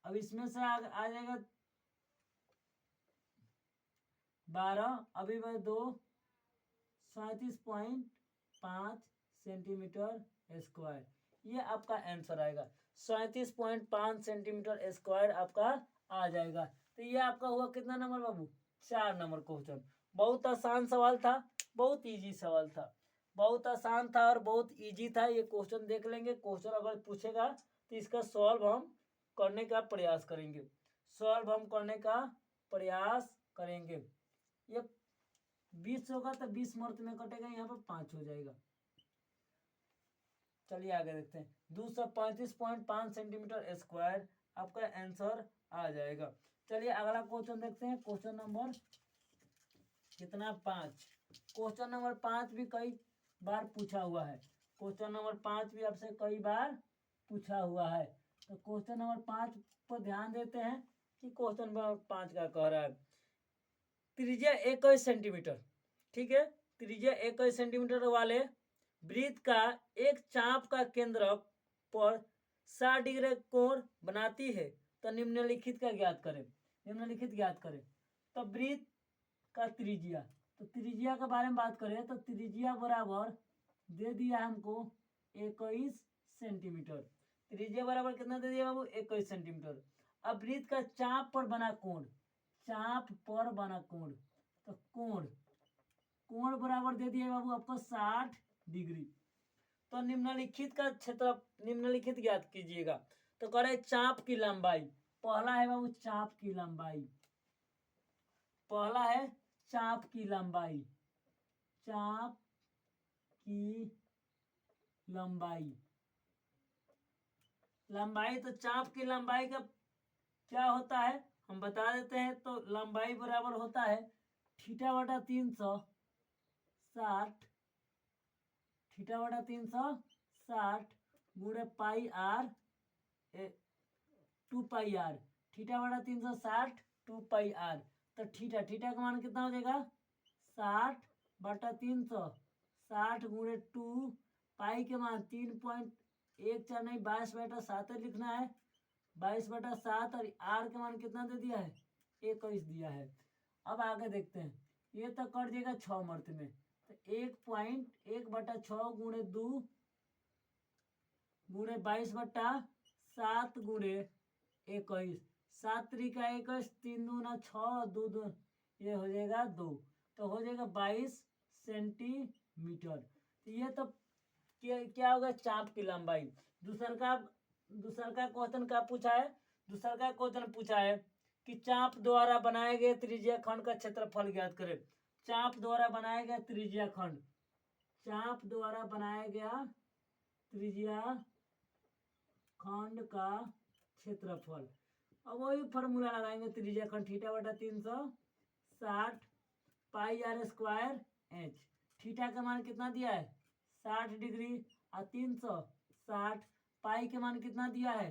अब इसमें से आ जाएगा 12, अभी मैं 2 37.5 सेंटीमीटर स्क्वायर। ये आपका आंसर आएगा, 37.5 सेंटीमीटर स्क्वायर आपका आ जाएगा। तो ये आपका हुआ कितना नंबर बाबू, 4 नंबर क्वेश्चन। बहुत आसान सवाल था, बहुत इजी सवाल था, बहुत आसान था और बहुत इजी था। ये क्वेश्चन देख लेंगे, क्वेश्चन अगर पूछेगा तो इसका सॉल्व हम करने का प्रयास करेंगे, ये 20 होगा तो 20 मर्द में कटेगा, यहाँ पर 5 हो जाएगा। चलिए आगे देखते हैं, 235.5 सेंटीमीटर स्क्वायर आपका आंसर आ जाएगा। चलिए अगला क्वेश्चन देखते हैं, क्वेश्चन नंबर कितना 5। क्वेश्चन नंबर 5 भी कई बार पूछा हुआ है, क्वेश्चन नंबर 5 भी आपसे कई बार पूछा हुआ है। तो क्वेश्चन नंबर 5 पर ध्यान देते हैं कि क्वेश्चन नंबर 5 का कह रहा है त्रिज्या 21 सेंटीमीटर, ठीक है, त्रिज्या 21 सेंटीमीटर वाले वृत्त का एक चाप का केंद्र पर 60 डिग्री कोण बनाती है, तो निम्नलिखित ज्ञात करें। तो वृत्त का त्रिज्या, तो त्रिज्या के बारे में बात करें तो त्रिज्या बराबर दे दिया हमको 21 सेंटीमीटर। त्रिज्या बराबर कितना दे दिया बाबू 21 सेंटीमीटर। अब वृत्त का चाप पर बना कोण, चाप पर बना कोण, तो कोण कोण बराबर दे दिया बाबू आपको 60 डिग्री। तो निम्नलिखित का क्षेत्र निम्नलिखित ज्ञात कीजिएगा। तो करे चाप की लंबाई, पहला है बाबू चाप की लंबाई, पहला है चाप की लंबाई, चाप की लंबाई, लंबाई तो चाप की लंबाई का क्या होता है हम बता देते हैं। तो लंबाई बराबर होता है थीटा बटा 360, थीटा बटा 360 गुणे पाई आर 2 पाई आर, थीटा बटा 360 2 पाई आर। तो थीटा थीटा का मान कितना हो जाएगा 60 बटा 360 गुणे 2 पाई के मान 3.14 नहीं 22/7 लिखना है, 22/7 और आर के मान कितना दे दिया है 21 दिया है। अब आगे देखते हैं, ये तो कट जाएगा 6 मर्त में, तो 1.1/6 गुणे 2 गुणे 22/7 गुणे 21, 7 3 का 21, 3 दूना 6, 2 ये हो जाएगा 2, तो हो जाएगा 22 सेंटीमीटर। तो ये तो क्या होगा चाप की लंबाई। दूसरा का क्वेश्चन क्या पूछा है, दूसरा का क्वेश्चन पूछा है कि चाप द्वारा बनाए गए त्रिज्या खंड का क्षेत्रफल ज्ञात करें। चाप द्वारा बनाया गया त्रिज्या खंड, चाप द्वारा बनाया गया त्रिज्या खंड का क्षेत्रफल। अब वही फॉर्मूला लगाएंगे, त्रिज्या खंड थीटा बटा 360 pi r square H. Theta का मान कितना दिया है 60 डिग्री और 360, पाई के मान कितना दिया है,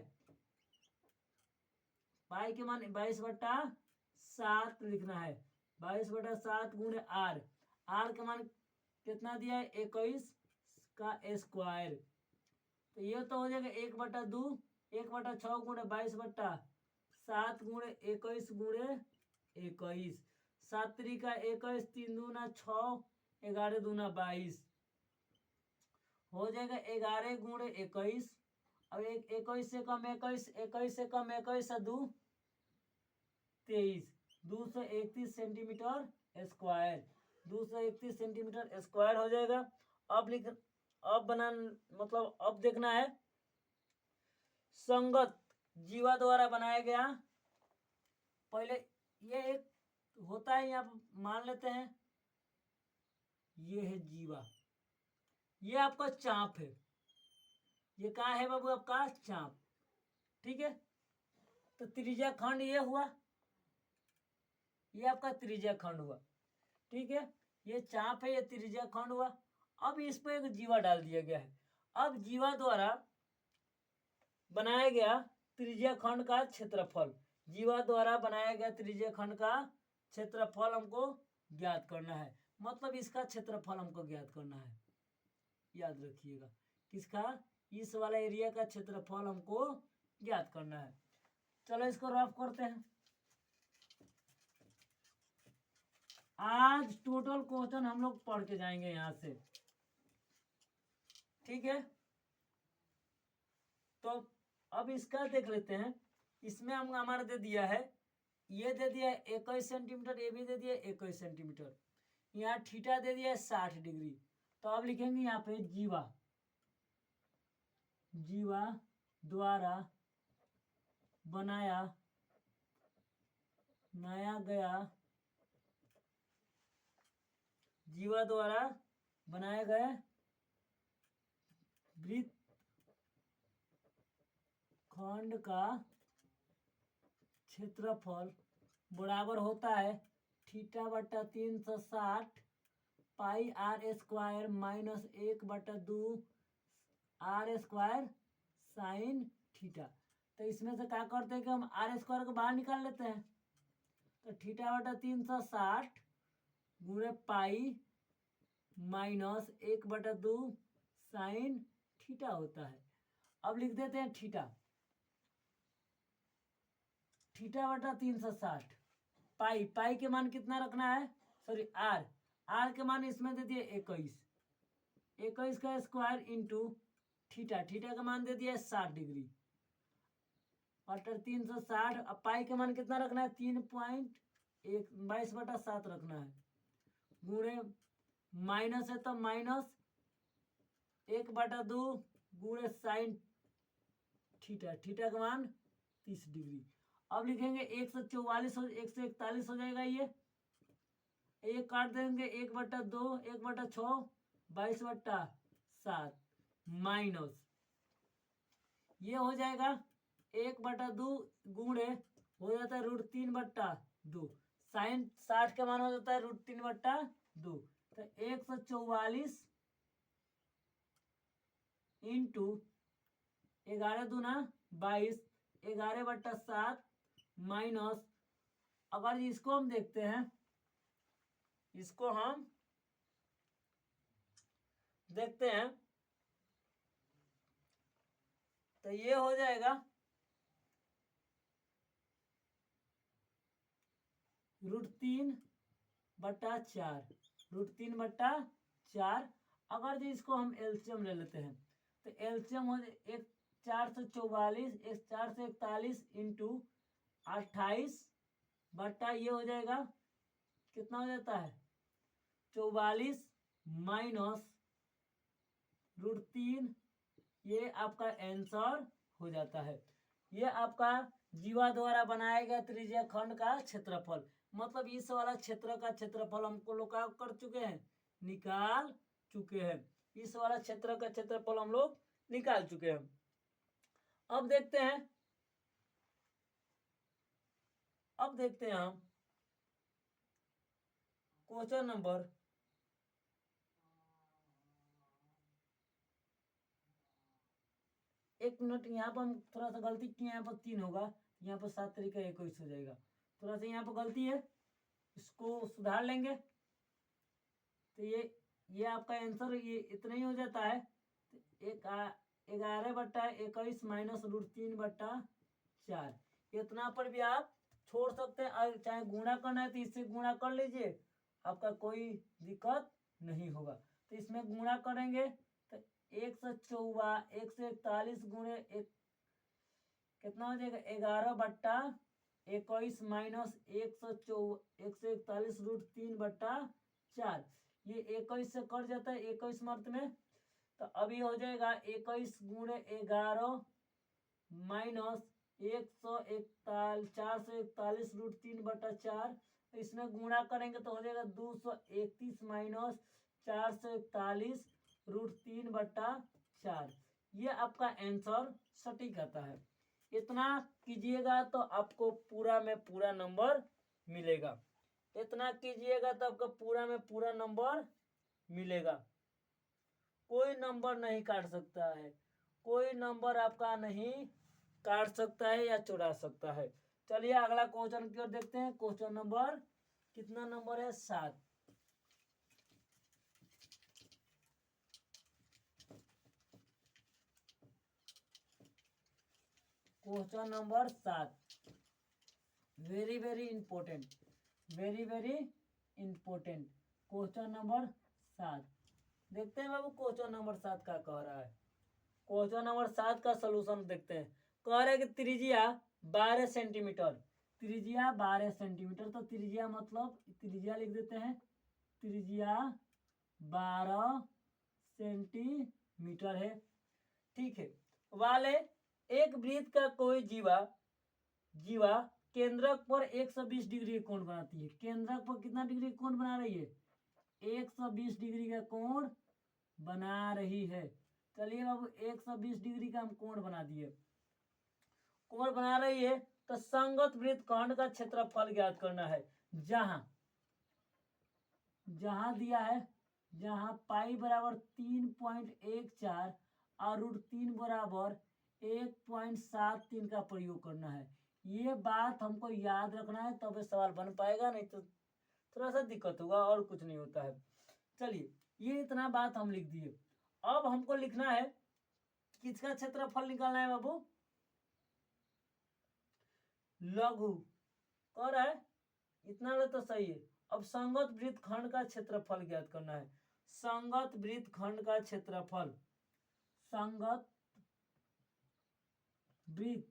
पाई के मान 22/7 लिखना है, 22/7 गुणे आर, आर का मान कितना दिया है 21 का स्क्वायर। तो ये तो हो जाएगा 1/2, 1/6 गुणे 22/7 गुणे 21 गुणे 21, 7 3 का 21, 3 दूना 6, 11 दूना 22 हो जाएगा 11 गुणे 21। अब 21 से कम 21, 21 से कम 21 2 23, 231 सेंटीमीटर स्क्वायर, 231 सेंटीमीटर स्क्वायर हो जाएगा। अब बना मतलब अब देखना है संगत जीवा द्वारा बनाया गया, पहले ये एक होता है यहाँ पर मान लेते हैं, ये है जीवा, ये आपका चाप है, ये कहाँ है बाबू आपका चाप, ठीक है। तो त्रिज्या खंड ये हुआ, ये आपका त्रिज्या खंड हुआ, ठीक है। ये चाप है, ये त्रिज्या खंड हुआ। अब इस पर एक जीवा डाल दिया गया है। अब जीवा द्वारा बनाया गया त्रिज्या खंड का क्षेत्रफल, जीवा द्वारा बनाया गया त्रिज्या खंड का क्षेत्रफल हमको ज्ञात करना है, मतलब इसका क्षेत्रफल हमको ज्ञात करना है। याद रखिएगा किसका, इस वाला एरिया का क्षेत्रफल हमको ज्ञात करना है। चलो इसको रफ करते हैं। आज टोटल क्वेश्चन हम लोग पढ़ के जाएंगे यहां से, ठीक है। तो अब इसका देख लेते हैं, इसमें हम हमारा दे दिया है, ये दे दिया है 21 सेंटीमीटर, ये भी दे दिया 21 सेंटीमीटर, यहाँ थीटा दे दिया है 60 डिग्री। तो अब लिखेंगे यहाँ पे जीवा, जीवा द्वारा बनाया गया, जीवा द्वारा बनाया गया वृत्त खंड का क्षेत्रफल बराबर होता है थीटा बटा 360 pi r square minus 1/2 r square sine theta. तो इसमें से क्या करते हैं कि हम आर स्क्वायर को बाहर निकाल लेते हैं, तो थीटा बटा 360 गुणे पाई माइनस 1/2 साइन थीटा होता है। अब लिख देते हैं थीटा, थीटा बटा 360 पाई, पाई के मान कितना रखना है, सॉरी आर, आर के मान इसमें दे दिए 21, 21 का स्क्वायर इंटू थीटा, थीटा का मान दे दिया है 60 डिग्री, बटा 360। अब पाई का मान कितना रखना है, 3.22/7 रखना है, गुणे माइनस है तो माइनस 1/2 गुणे साइन थीटा, थीटा का मान 30 डिग्री। अब लिखेंगे 144 141 हो जाएगा, ये एक काट देंगे, 1/2 1/6 22/7 माइनस ये हो जाएगा 1/2 गुणे हो जाता है √3/2, साइन 60 का मान हो जाता है √3/2, तो 144 इंटू 11 दूना 22, 11/7 माइनस, अगर इसको हम देखते हैं, इसको हम देखते हैं तो ये हो जाएगा √3/4, √3/4। अगर जो इसको हम एलसीएम ले लेते हैं तो एलसीएम हो जाए 444 441 इंटू 28 बट्टा ये हो जाएगा, कितना हो जाता है 44 माइनस √3, ये आपका आंसर हो जाता है। ये आपका जीवा द्वारा बनाया गया त्रिज्या खंड का क्षेत्रफल, मतलब इस वाला क्षेत्र का क्षेत्रफल हमको लोग क्या कर चुके हैं, निकाल चुके हैं। इस वाला क्षेत्र का क्षेत्रफल हम लोग निकाल चुके हैं। अब देखते हैं हम क्वेश्चन नंबर 1 मिनट, यहाँ पर हम थोड़ा सा गलती किए, यहाँ पर 3 होगा, यहाँ पर 7 तरीका 21 हो जाएगा, थोड़ा सा यहाँ पर गलती है, इसको सुधार लेंगे तो ये आपका आंसर ये इतना ही हो जाता है। तो 11/21 माइनस √3/4, इतना पर भी आप छोड़ सकते हैं, और चाहे गुणा करना है तो इससे गुणा कर लीजिए, आपका कोई दिक्कत नहीं होगा। तो इसमें गुणा करेंगे तो 141 गुणे एक कितना हो जाएगा, 11/21 माइनस 141 √3/4, ये 21 से कट जाता है 21 मर्द में, तो अभी हो जाएगा 21 गुणे 11 माइनस 441 √3/4, इसमें गुणा करेंगे तो हो जाएगा 231 माइनस 441 √3/4। ये आपका आंसर सटीक आता है। इतना कीजिएगा तो आपको पूरा में पूरा नंबर मिलेगा, इतना कीजिएगा तो आपको पूरा में पूरा नंबर मिलेगा। कोई नंबर नहीं काट सकता है, कोई नंबर आपका नहीं काट सकता है या चुरा सकता है। चलिए अगला क्वेश्चन की ओर देखते हैं। क्वेश्चन नंबर कितना नंबर है, 7। Question number 7 very very important, very very important. Question number 7 देखते हैं बाबू, क्वेश्चन नंबर 7 का कह रहा है। क्वेश्चन नंबर 7 का सलूशन देखते हैं। कह रहा है कि त्रिज्या 12 सेंटीमीटर, त्रिज्या 12 सेंटीमीटर, तो त्रिज्या मतलब त्रिज्या लिख देते हैं, त्रिज्या 12 सेंटीमीटर है, ठीक है। वाले एक वृत्त का कोई जीवा केंद्रक पर 120 डिग्री का कोण बनाती है। केंद्रक पर कितना डिग्री कोण बना रही है, 120 डिग्री का कोण बना रही है। चलिए बाबू 120 डिग्री का हम कोण बना दिए, कोण बना रही है, तो संगत वृत्त खंड का क्षेत्रफल ज्ञात करना है। जहां दिया है, जहां पाई बराबर 3.14 और √3 बराबर 1.73 का प्रयोग करना है। ये बात हमको याद रखना है, तब सवाल बन पाएगा, नहीं तो थोड़ा सा दिक्कत होगा, और कुछ नहीं होता है। चलिए ये इतना बात हम लिख दिए। अब हमको लिखना है किसका क्षेत्रफल निकालना है बाबू, लघु कर है, इतना तो सही है। अब संगत वृत्त खंड का क्षेत्रफल ज्ञात करना है। संगत वृत्तखंड का क्षेत्रफल, संगत वृत्तखंड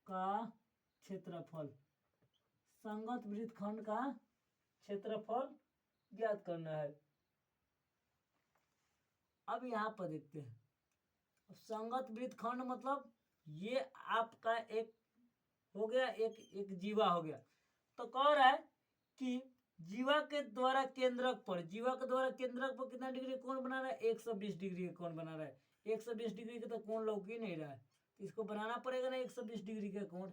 का क्षेत्रफल, संगत वृत्तखंड का क्षेत्रफल ज्ञात करना है। अब यहाँ पर देखते हैं, संगत वृत्तखंड मतलब ये आपका एक हो गया, एक जीवा हो गया। तो कह रहा है कि जीवा के द्वारा केंद्रक पर, जीवा के द्वारा केंद्रक पर कितना डिग्री कोण बना रहा है? 120 डिग्री का कोण बना रहा है। 120 डिग्री का तो कोण लौक ही नहीं रहा है, तो इसको बनाना पड़ेगा ना 120 डिग्री का कोण।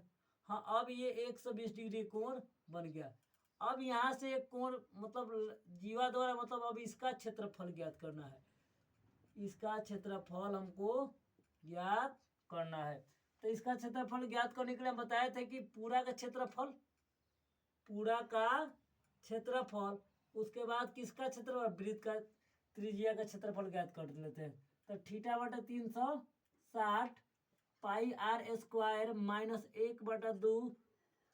हाँ, अब ये 120 डिग्री कोण बन गया। अब यहाँ से एक कोण मतलब जीवा द्वारा मतलब अब इसका क्षेत्रफल ज्ञात करना है, इसका क्षेत्रफल हमको ज्ञात करना है। तो इसका क्षेत्रफल ज्ञात करने के लिए हम बताए थे कि पूरा का क्षेत्रफल, पूरा का क्षेत्रफल, उसके बाद किसका क्षेत्रफल? वृत्त का त्रिज्या का क्षेत्रफल ज्ञात कर लेते हैं। तो थीटा बटा 360 pi r square minus 1/2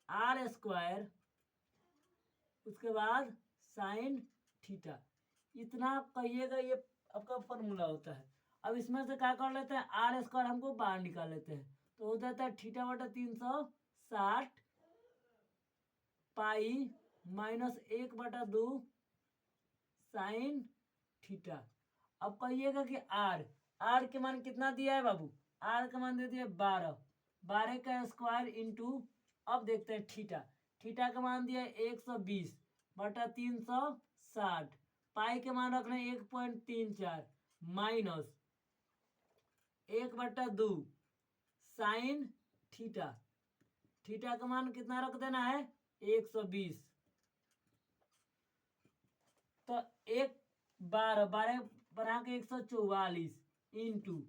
r square, उसके बाद साइन थीटा, इतना कहिएगा, ये आपका फॉर्मूला होता है। अब इसमें से क्या कर लेते हैं? आर स्क्वायर हमको बाहर निकाल लेते हैं, तो हो जाता है थीटा बटा 360 पाई माइनस 1/2 साइन थीटा। अब कहिएगा कि आर के मान कितना दिया है बाबू? आर का मान दे दिया 12, 12 का स्क्वायर इंटू, अब देखते हैं थीटा, थीटा का मान दिया है 120 बटा 360, पाई के मान रखना है 1.34 माइनस 1/2 साइन थीटा, थीटा का मान कितना रख देना है? 120। तो 12 बढ़ा के 144 इंटू,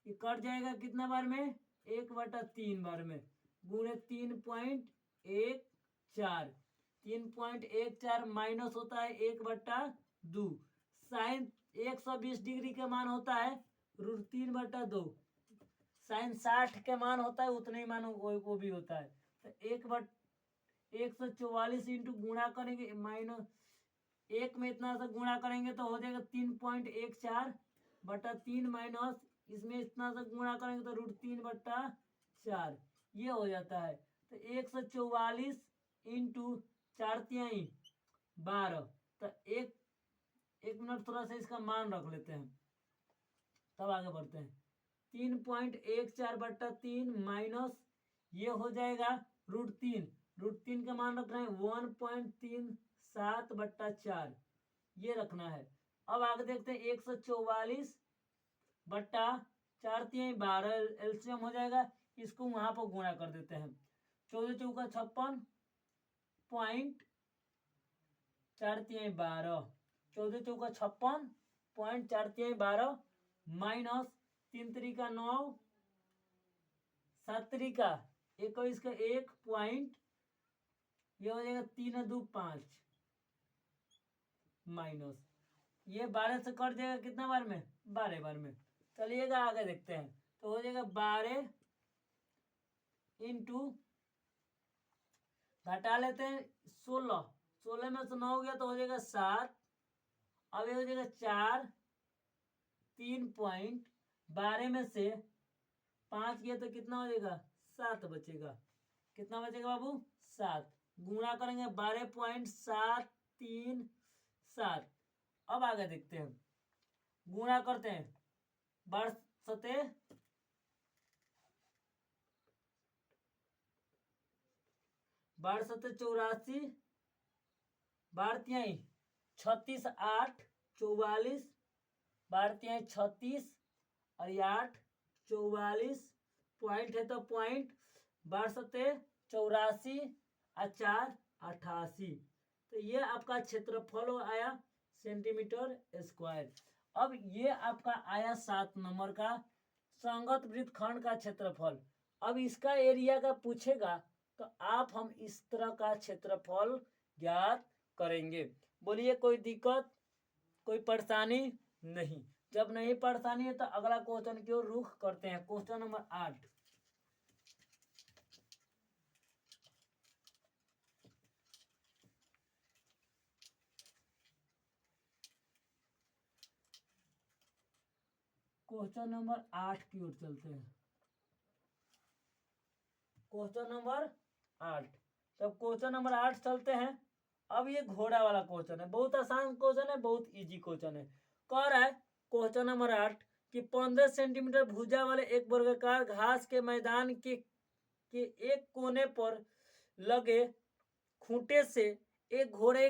ये कट जाएगा कितना बार में? 1/3 बार में, गुणे 3.14, 3.14 माइनस होता है 1/2 साइन 120 डिग्री के मान होता है √3/2, साइन 60 के मान होता है उतने ही मान वो भी होता है। तो 1/144 इंटू गुणा करेंगे, माइनस 1 में इतना सा गुणा करेंगे तो हो जाएगा 3.14/3 माइनस इसमें इतना सा गुणा करेंगे तो √3/4, ये हो जाता है। तो 144 इंटू 4×3=12। तो एक मिनट थोड़ा सा इसका मान रख लेते हैं, तब आगे बढ़ते हैं। 3.14/3 माइनस ये हो जाएगा √3 का मान रखना है 1.37/4, ये रखना है। अब आगे देखते हैं 144/4×3=12, एलसीएम हो जाएगा, इसको वहां पर गुणा कर देते हैं। 14 चौका 56 पॉइंट 4×3=12, 14 चौका 56 पॉइंट 4×3=12 माइनस 3×3=9, 7×3=21 का 1 पॉइंट, ये हो जाएगा 3×2=5 माइनस ये 12 से कट जाएगा कितना बार में? 12 बार में। चलिएगा आगे देखते हैं, तो हो जाएगा 12 इंटू, घटा लेते हैं 16, 16 में से 9 हो गया तो हो जाएगा 7, अब ये हो जाएगा 4, 3.12 में से 5 गया तो कितना हो जाएगा? 7 बचेगा। कितना बचेगा बाबू? 7, गुणा करेंगे 12.737। अब आगे देखते हैं, गुणा करते हैं, 12 सते 84, 36 8 44, 36 और 8 44, पॉइंट है तो पॉइंट, 12 और 4 88। तो ये आपका क्षेत्रफल आया सेंटीमीटर स्क्वायर। अब ये आपका आया 7 नंबर का संगत वृत्तखंड का क्षेत्रफल। अब इसका एरिया का पूछेगा तो आप हम इस तरह का क्षेत्रफल ज्ञात करेंगे। बोलिए कोई दिक्कत, कोई परेशानी नहीं? जब नहीं परेशानी है तो अगला क्वेश्चन की ओर रुख करते हैं। क्वेश्चन नंबर 8, क्वेश्चन नंबर 8 की ओर चलते हैं। क्वेश्चन नंबर 8, तब क्वेश्चन नंबर 8 चलते हैं। अब ये घोड़ा वाला क्वेश्चन है, बहुत आसान क्वेश्चन है, बहुत इजी क्वेश्चन है। कह रहा है क्वेश्चन नंबर 8 कि 15 सेंटीमीटर भुजा वाले एक वर्गाकार घास के मैदान के एक कोने पर लगे खूंटे से एक घोड़े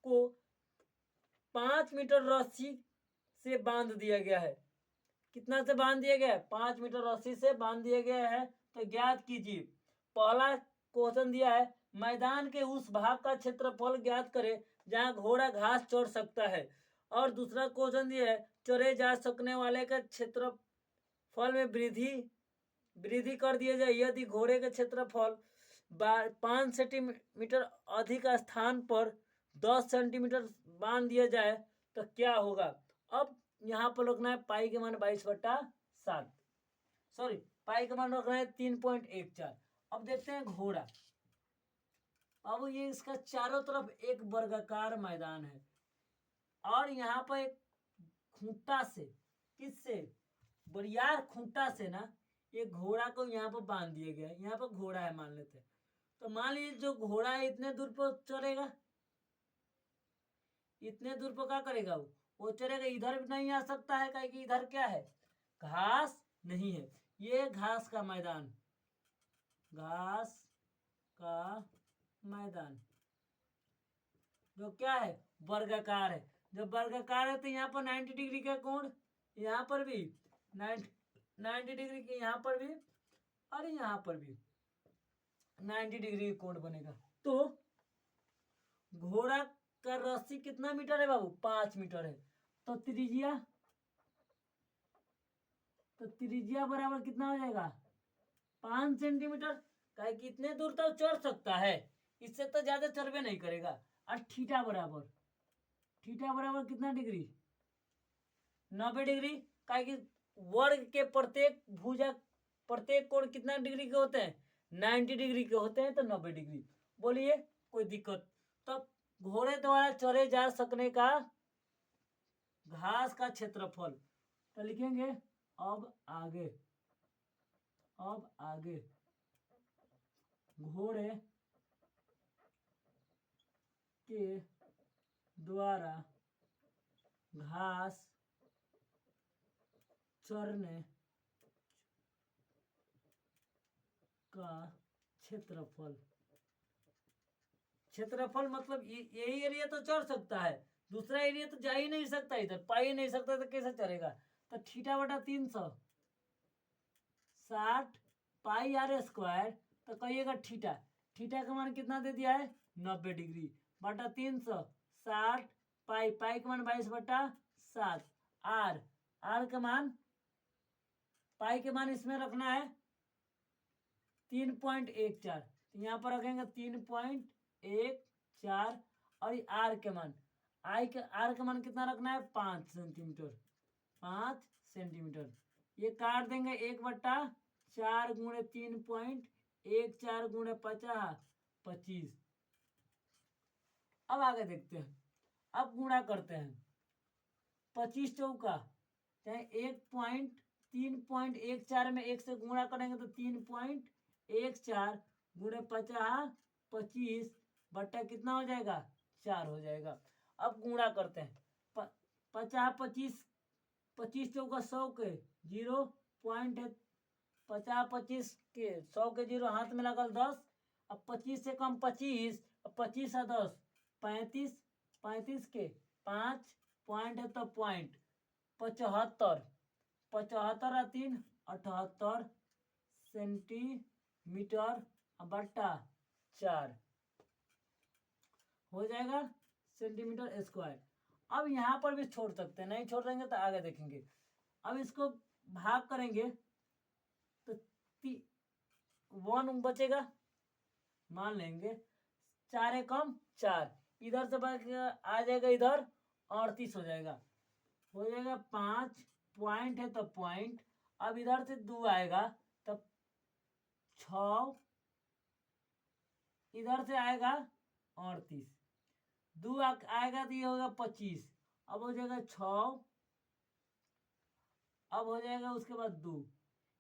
को 5 मीटर रस्सी से बांध दिया गया है। कितना से बांध दिया गया है? 5 मीटर रस्सी से बांध दिया गया है। तो ज्ञात कीजिए। पहला क्वेश्चन दिया है मैदान के उस भाग का क्षेत्रफल ज्ञात करें जहां घोड़ा घास चढ़ सकता है। और दूसरा क्वेश्चन दिया है चढ़े जा सकने वाले का क्षेत्रफल में वृद्धि कर दिया जाए यदि घोड़े के क्षेत्रफल 5 सेंटीमीटर अधिक स्थान पर 10 सेंटीमीटर बांध दिया जाए तो क्या होगा। अब यहाँ पर रखना है पाई के मान 22/7, सॉरी पाई के मान रखना है 3.14। अब देखते हैं घोड़ा। अब ये इसका चारों तरफ एक वर्गाकार मैदान है और यहाँ पर एक खूंटा से, किससे, बरियार खूंटा से ना ये घोड़ा को यहाँ पर बांध दिया गया है। यहाँ पर घोड़ा है मान लेते हैं। तो मान लीजिए जो घोड़ा है इतने दूर पर चलेगा, इतने दूर पर क्या करेगा, वो चलेगा, इधर भी नहीं आ सकता है क्योंकि इधर क्या है, घास नहीं है। ये घास का मैदान, घास का मैदान जो क्या है, वर्गाकार है। जब वर्गाकार है तो यहाँ पर 90 डिग्री का कोण, यहाँ पर भी 90 डिग्री के, यहाँ पर भी और यहाँ पर भी 90 डिग्री का कोण बनेगा। तो घोड़ा का रस्सी कितना मीटर है बाबू, 5 मीटर है। तो त्रिज्या बराबर कितना हो जाएगा, 5 सेंटीमीटर। कहे कि इतने दूर तो चढ़ सकता है, इससे तो ज्यादा चढ़बे नहीं करेगा। और थीटा बराबर कितना डिग्री, 90 डिग्री। कहे कि वर्ग के प्रत्येक भुजा, प्रत्येक कोण कितना डिग्री के होते हैं, 90 डिग्री के होते हैं। तो 90 डिग्री। बोलिए कोई दिक्कत। तब घोड़े द्वारा चढ़े जा सकने का घास का क्षेत्रफल, तो लिखेंगे अब आगे घोड़े के द्वारा घास चरने का क्षेत्रफल मतलब यही एरिया तो चढ़ सकता है, दूसरा एरिया तो जा ही नहीं सकता, इधर पा ही नहीं सकता, तो कैसे चढ़ेगा। तो थीटा बटा 360 पाई आर स्क्वायर। तो कहिएगा थीटा का मान कितना दे दिया है, 90 डिग्री बटा 360 पाई का मान 22/7। आर का मान, पाई के मान इसमें रखना है 3.14, तो यहाँ पर रखेंगे 3.14। और आर के मान, आर का मान कितना रखना है, 5 सेंटीमीटर। ये काट देंगे 1/4 गुणे 3.14 गुणे 50, 25। अब आगे देखते हैं। अब गुणा करते हैं, 25 चौका चाहे 3.14 में 1 से गुणा करेंगे तो 3.14 गुणे 50, 25 बट्टा कितना हो जाएगा, 4 हो जाएगा। अब गुणा करते हैं, 50 25 चौका 100 के 0 पॉइंट है, 50 25 के 100 के 0 हाथ में लगल 10। अब 25 से कम 25, अब 25 है 10, 35 के 5 पॉइंट है तो पॉइंट 75 और 3 78 सेंटीमीटर बट्टा 4 हो जाएगा सेंटीमीटर स्क्वायर। अब यहाँ पर भी छोड़ सकते हैं, नहीं छोड़ देंगे तो आगे देखेंगे। अब इसको भाग करेंगे तो 1 बचेगा, मान लेंगे 4 एकम 4, इधर से आ जाएगा, इधर 38 हो जाएगा, 5 पॉइंट है तो पॉइंट। अब इधर से 2 आएगा तब 6, इधर से आएगा 38, 2 आएगा तो ये होगा 25। अब हो जाएगा 6 अब हो जाएगा उसके बाद 2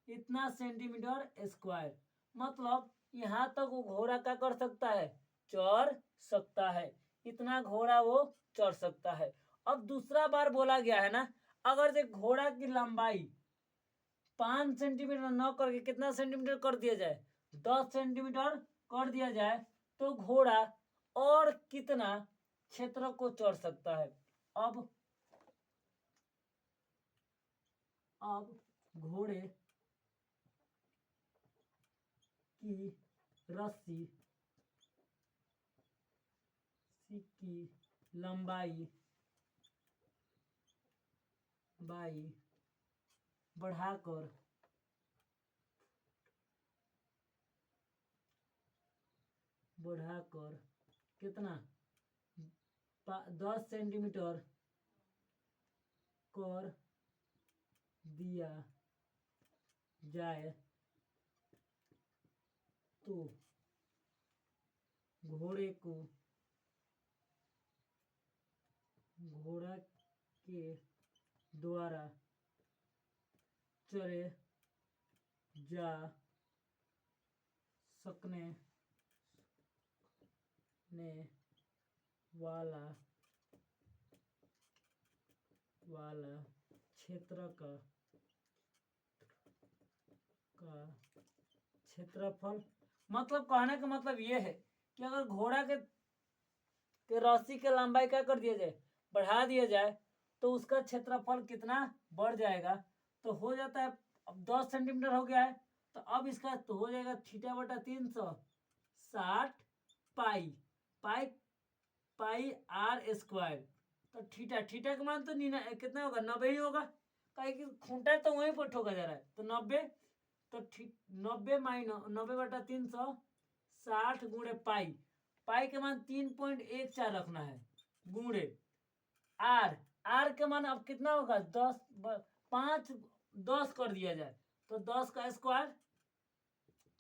इतना सेंटीमीटर स्क्वायर। मतलब यहाँ तक वो घोड़ा क्या कर सकता है, चढ़ सकता है, इतना घोड़ा वो चढ़ सकता है। अब दूसरा बार बोला गया है ना, अगर से घोड़ा की लंबाई 5 सेंटीमीटर न करके कितना सेंटीमीटर कर दिया जाए, 10 सेंटीमीटर कर दिया जाए, तो घोड़ा और कितना क्षेत्र को चढ़ सकता है। अब घोड़े की रस्सी की लंबाई बढ़ाकर कितना 10 सेंटीमीटर कर दिया जाए तो घोड़ा के द्वारा चढ़े जा सकने वाला क्षेत्र का क्षेत्रफल। मतलब कहने का मतलब ये है कि अगर घोड़ा के रस्सी के लंबाई क्या कर दिया जाए, बढ़ा दिया जाए, तो उसका क्षेत्रफल कितना बढ़ जाएगा। तो हो जाता है, अब 10 सेंटीमीटर हो गया है, तो अब इसका तो हो जाएगा थीटा बटा 360 पाई पाई आर स्क्वायर। तो थीटा का मान तो कितना होगा, 90 ही होगा, कहीं कि खूंटा तो वहीं पर ठोका जा रहा है, तो 90। तो 90 बटा 360 गुणे पाई के मान 3.14 रखना है, गुणे आर के मान अब कितना होगा, 10 कर दिया जाए, तो 10 का स्क्वायर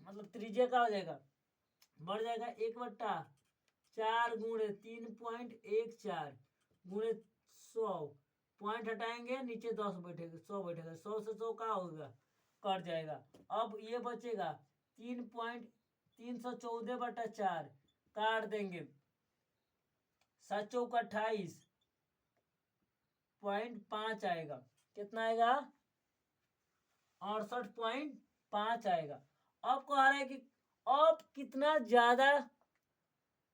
मतलब त्रिज्या का हो जाएगा, बढ़ जाएगा 1/4 गुणे 3.14 गुणे 100, पॉइंट हटाएंगे नीचे 10 बैठेगा, 100 बैठेगा, 100 से 100 का होगा, कट जाएगा। अब ये बचेगा 3.314/4 काट देंगे, 7 चौक 28.5 आएगा, कितना आएगा, 68.5 आएगा। अब कह रहा है कि अब कितना ज्यादा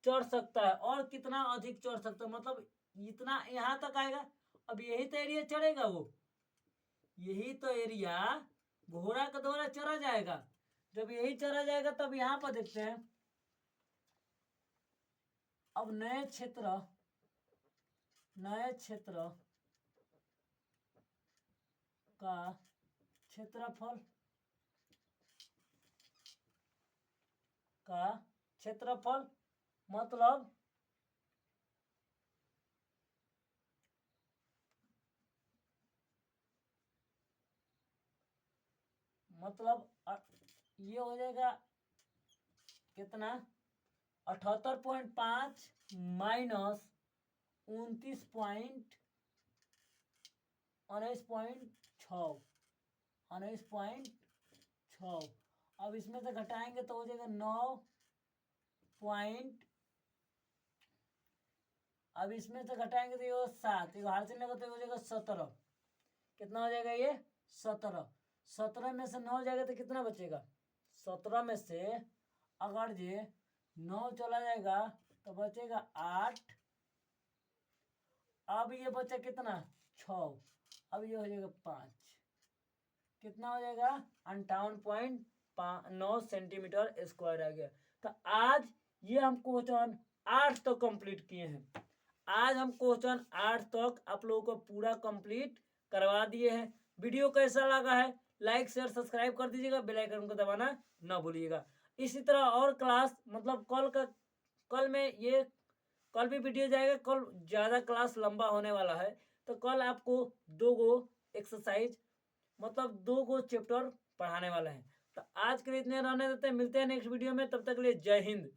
चढ़ सकता है और कितना अधिक चढ़ सकता है, मतलब इतना यहां तक आएगा। अब यही तो एरिया चढ़ेगा, वो यही तो एरिया घोड़ा का द्वारा चढ़ा जाएगा। जब यही चढ़ा जाएगा तब यहां पर देखते हैं, अब नए क्षेत्र का क्षेत्रफल मतलब ये हो जाएगा कितना, 78.5 माइनस 19.6। अब इसमें से घटाएंगे तो हो जाएगा 9 पॉइंट, अब इसमें से घटाएंगे तो ये 7, हार से लगा तो हो जाएगा 17। कितना हो जाएगा ये 17 में से 9 जाएगा तो कितना बचेगा, 17 में से अगर ये 9 चला जाएगा तो बचेगा 8। अब ये बचा कितना 6, अब ये हो जाएगा 5, कितना हो जाएगा 58.9 सेंटीमीटर स्क्वायर आ गया। तो आज ये हम क्वेश्चन 8 तक कंप्लीट किए हैं। आज हम क्वेश्चन 8 तक आप लोगों को पूरा कंप्लीट करवा दिए हैं। वीडियो कैसा लगा है लाइक शेयर सब्सक्राइब कर दीजिएगा, बेल आइकन को दबाना ना भूलिएगा। इसी तरह और क्लास मतलब कल में ये कल भी वीडियो जाएगा, कल ज़्यादा क्लास लंबा होने वाला है, तो कल आपको 2 गो एक्सरसाइज मतलब 2 गो चैप्टर पढ़ाने वाला है। तो आज के लिए इतने रहने देते हैं, मिलते हैं नेक्स्ट वीडियो में, तब तक के लिए जय हिंद।